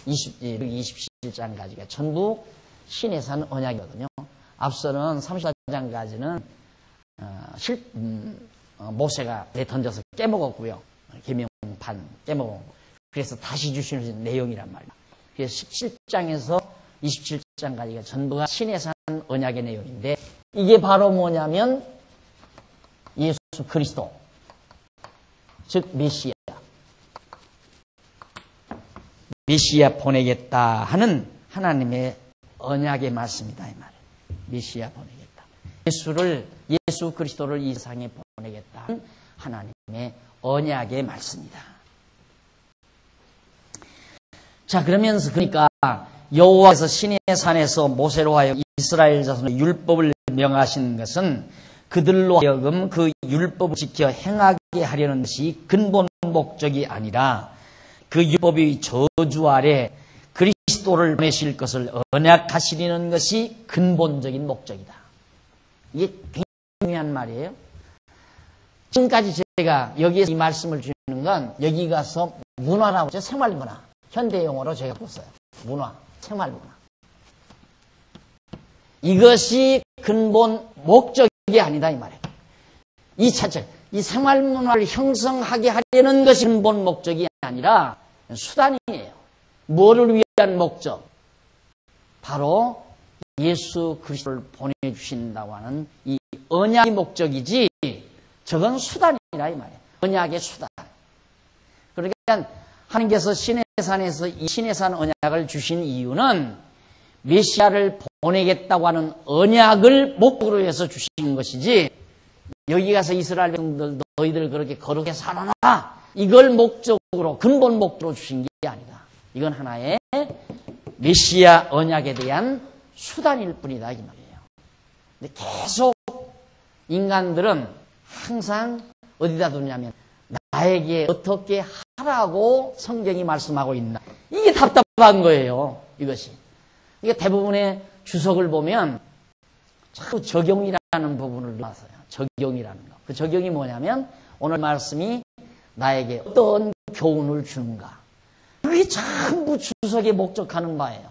27장까지가 전부 신의 산 언약이거든요. 앞서는 34장까지는 모세가 던져서 깨먹었고요. 계명판 깨먹었고. 그래서 다시 주시는 내용이란 말이에요. 그래서 17장에서 27장까지가 전부가 신의 산 언약의 내용인데 이게 바로 뭐냐면 예수 그리스도, 즉 메시아 보내겠다 하는 하나님의 언약의 말씀이다 이 말이에요. 메시아 보내겠다. 예수 그리스도를 이 세상에 보내겠다 하는 하나님의 언약의 말씀이다. 자, 그러면서 그러니까 여호와께서 신의 산에서 모세로 하여 이스라엘 자손의 율법을 명하신 것은 그들로 하여금 그 율법을 지켜 행하게 하려는 것이 근본 목적이 아니라 그 율법의 저주 아래 그리스도를 보내실 것을 언약하시려는 것이 근본적인 목적이다. 이게 굉장히 중요한 말이에요. 지금까지 제가 여기에서 이 말씀을 주는 건 여기 가서 문화라고 하죠. 생활문화. 현대 용어로 제가 썼어요. 문화, 생활문화. 이것이 근본 목적이 아니다 이 말이에요. 이 생활문화를 형성하게 하려는 것이 근본 목적이 아니라 수단이에요. 뭐를 위한 목적? 바로 예수 그리스도를 보내주신다고 하는 이 언약의 목적이지 저건 수단이라 이 말이에요. 언약의 수단. 그러니까 하나님께서 신의 산에서 이 신의 산 언약을 주신 이유는 메시아를 보내겠다고 하는 언약을 목적으로 해서 주신 것이지 여기 가서 이스라엘 백성들 너희들 그렇게 거룩하게 살아라 이걸 목적으로 근본 목적으로 주신 게 아니다. 이건 하나의 메시아 언약에 대한 수단일 뿐이다 이 말이에요. 근데 계속 인간들은 항상 어디다 두냐면 나에게 어떻게 하라고 성경이 말씀하고 있나. 이게 답답한 거예요. 이것이. 이게 대부분의 주석을 보면 자꾸 적용이라는 부분을 넣었어요. 적용이라는 거. 그 적용이 뭐냐면 오늘 말씀이 나에게 어떤 교훈을 주는가. 그게 전부 주석에 목적하는 바예요.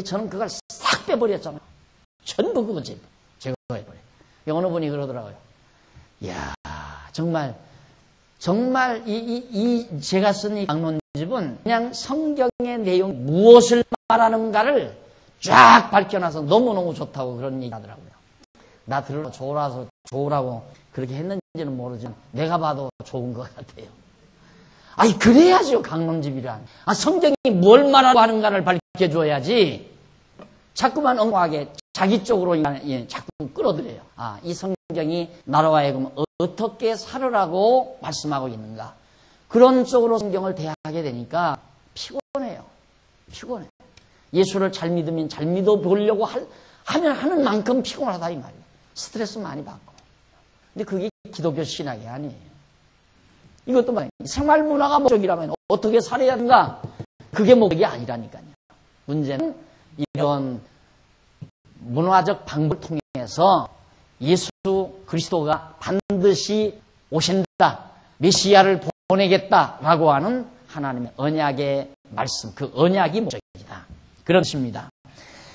저는 그걸 싹 빼버렸잖아요. 전부 그거 제거해버려요. 어느 분이 그러더라고요. 이야, 정말 제가 쓴 이 강론집은 그냥 성경의 내용 무엇을 말하는가를 쫙 밝혀놔서 너무너무 좋다고 그런 얘기 하더라고요. 나 들으러 좋으라고 그렇게 했는지는 모르지만 내가 봐도 좋은 것 같아요. 아니, 그래야죠, 강론집이란. 성경이 뭘 말하고 하는가를 밝혀줘야지 자꾸만 엉뚱하게 자기 쪽으로 자꾸 끌어들여요. 이 성경이 나로 하여금 어떻게 살으라고 말씀하고 있는가. 그런 쪽으로 성경을 대하게 되니까 피곤해요. 피곤해. 예수를 잘 믿으면 잘 믿어보려고 하면 하는 만큼 피곤하다 이 말이에요. 스트레스 많이 받고. 근데 그게 기독교 신학이 아니에요. 이것도 말이에요. 생활문화가 목적이라면 어떻게 살아야 하는가. 그게 목적이 아니라니까요. 문제는 이런 문화적 방법을 통해서 예수 그리스도가 반드시 오신다. 메시아를 보내겠다라고 하는 하나님의 언약의 말씀, 그 언약이 목적이다. 그런 것입니다.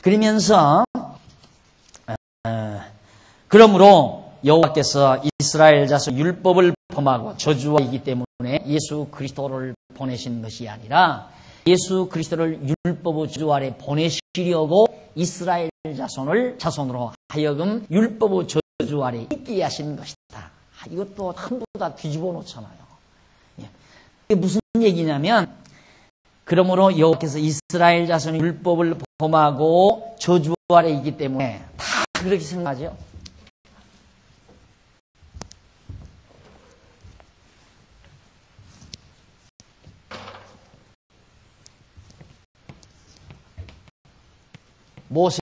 그러면서 그러므로 여호와께서 이스라엘 자손 율법을 범하고 저주하기 때문에 예수 그리스도를 보내신 것이 아니라 예수 그리스도를 율법의 저주 아래 보내시려고 이스라엘 자손으로 하여금 율법의 저주 아래 있게 하신 것이다. 이것도 전부 다 뒤집어 놓잖아요. 이게 무슨 얘기냐면 그러므로 여호와께서 이스라엘 자손이 율법을 범하고 저주 아래 있기 때문에 다 그렇게 생각하죠. 모세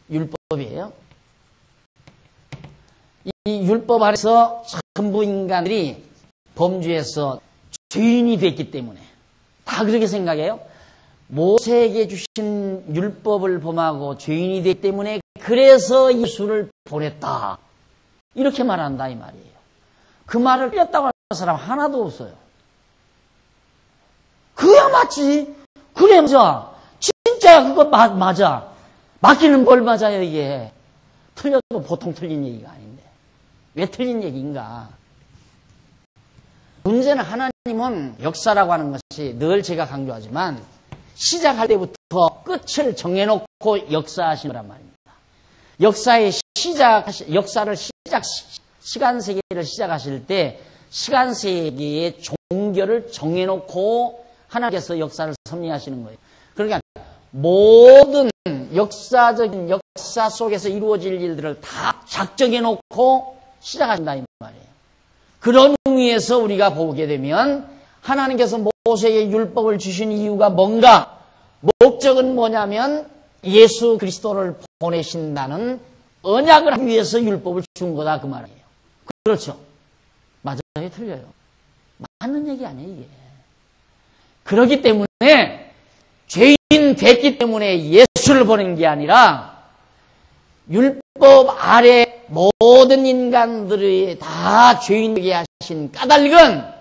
율법이에요. 이 율법 아래서 전부 인간들이 범죄해서 죄인이 됐기 때문에 다 그렇게 생각해요. 모세에게 주신 율법을 범하고 죄인이 되기 때문에 그래서 예수를 보냈다. 이렇게 말한다 이 말이에요. 그 말을 틀렸다고 하는 사람 하나도 없어요. 그야 맞지. 그래 맞아. 진짜 그거 맞아. 맞기는 뭘 맞아요 이게. 틀려도 보통 틀린 얘기가 아닌데. 왜 틀린 얘기인가. 문제는 하나님은 역사라고 하는 것이 늘 제가 강조하지만 시작할 때부터 끝을 정해놓고 역사하신 거란 말입니다. 역사를 시간 세계를 시작하실 때 시간 세계의 종결을 정해놓고 하나님께서 역사를 섭리하시는 거예요. 그러니까 모든 역사적인 역사 속에서 이루어질 일들을 다 작정해놓고 시작하신다 이 말이에요. 그런 의미에서 우리가 보게 되면 하나님께서 모세에게 율법을 주신 이유가 뭔가? 목적은 뭐냐면 예수 그리스도를 보내신다는 언약을 하기 위해서 율법을 준 거다 그 말이에요. 그렇죠? 맞아요? 틀려요? 맞는 얘기 아니에요 이게. 그렇기 때문에 죄인 됐기 때문에 예수를 보낸 게 아니라 율법 아래 모든 인간들이 다 죄인 되게 하신 까닭은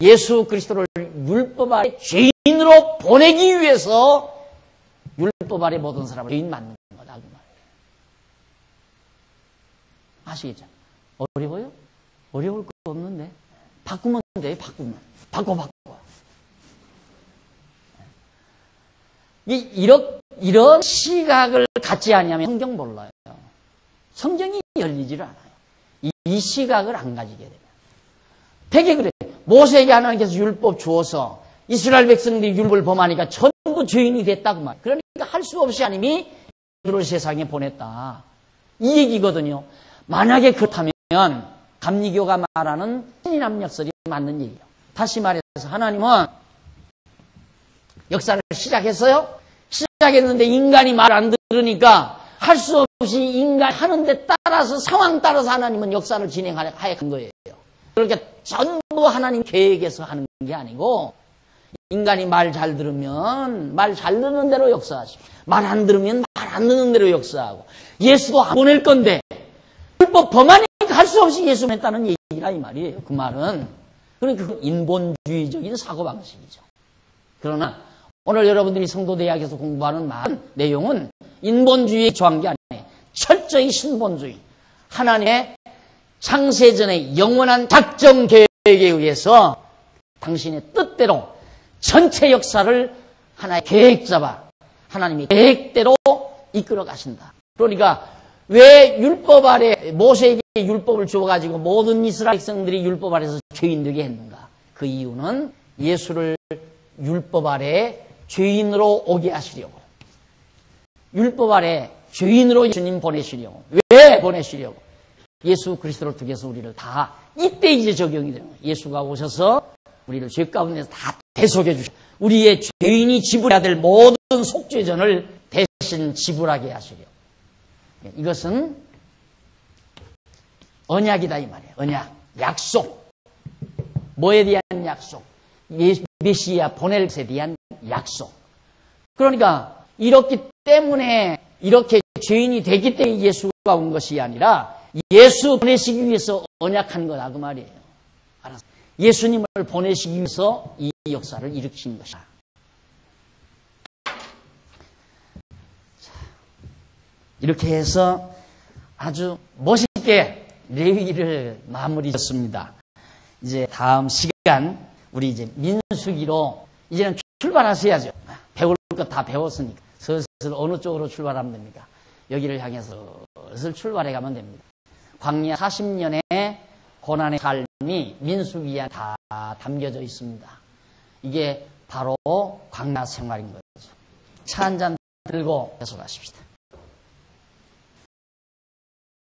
예수 그리스도를 율법 아래 죄인으로 보내기 위해서 율법 아래 모든 사람을 죄인 만든 거다 그 말이에요. 아시겠죠? 어려워요? 어려울 거 없는데 바꾸면 돼요. 바꿔. 이런 시각을 갖지 않으면 성경 몰라요. 성경이 열리지를 않아요. 이 시각을 안 가지게 되면. 되게 그래. 모세에게 하나님께서 율법 주어서 이스라엘 백성들이 율법을 범하니까 전부 죄인이 됐다고 말이에요. 그러니까 할 수 없이 하나님이 그를 세상에 보냈다. 이 얘기거든요. 만약에 그렇다면 감리교가 말하는 신인함 역설이 맞는 얘기예요. 다시 말해서 하나님은 역사를 시작했어요. 시작했는데 인간이 말 안 들으니까 할 수 없이 인간 하는 데 따라서 상황 따라서 하나님은 역사를 진행하려 한 거예요. 그러니까 전부 하나님 계획에서 하는 게 아니고 인간이 말 잘 들으면 말 잘 듣는 대로 역사하시고 말 안 들으면 말 안 듣는 대로 역사하고 예수도 안 보낼 건데 율법 범하니까 할 수 없이 예수 보냈다는 얘기라 이 말이에요. 그 말은 그러니까 인본주의적인 사고방식이죠. 그러나 오늘 여러분들이 성도대학에서 공부하는 내용은 인본주의에 저한 게 아니에요. 철저히 신본주의. 하나님의 창세전의 영원한 작정 계획에 의해서 당신의 뜻대로 전체 역사를 하나의 계획자와 하나님의 계획대로 이끌어 가신다. 그러니까 왜 율법 아래 모세에게 율법을 주어가지고 모든 이스라엘 백성들이 율법 아래서 죄인 되게 했는가? 그 이유는 예수를 율법 아래 죄인으로 오게 하시려고. 율법 아래 죄인으로 예수님 보내시려고. 왜 보내시려고? 예수 그리스도를 통해서 우리를 다 이때 이제 적용이 되는 거예요. 예수가 오셔서 우리를 죄 가운데서 다 대속해 주시고 우리의 죄인이 지불해야 될 모든 속죄전을 대신 지불하게 하시려고. 이것은 언약이다 이 말이에요. 언약, 약속. 뭐에 대한 약속? 메시아 보낼 것에 대한 약속. 그러니까 이렇기 때문에 이렇게 죄인이 되기 때문에 예수가 온 것이 아니라 예수 보내시기 위해서 언약한 거다 그 말이에요. 알았어. 예수님을 보내시기 위해서 이 역사를 일으킨 것이다. 이렇게 해서 아주 멋있게 레위기를 마무리 졌습니다. 이제 다음 시간 우리 이제 민수기로 이제는 출발하셔야죠. 배울 것 다 배웠으니까 슬슬 어느 쪽으로 출발하면 됩니까? 여기를 향해서 슬슬 출발해 가면 됩니다. 광야 40년의 고난의 삶이 민수기에 다 담겨져 있습니다. 이게 바로 광야 생활인 거죠. 차 한 잔 들고 계속하십시다.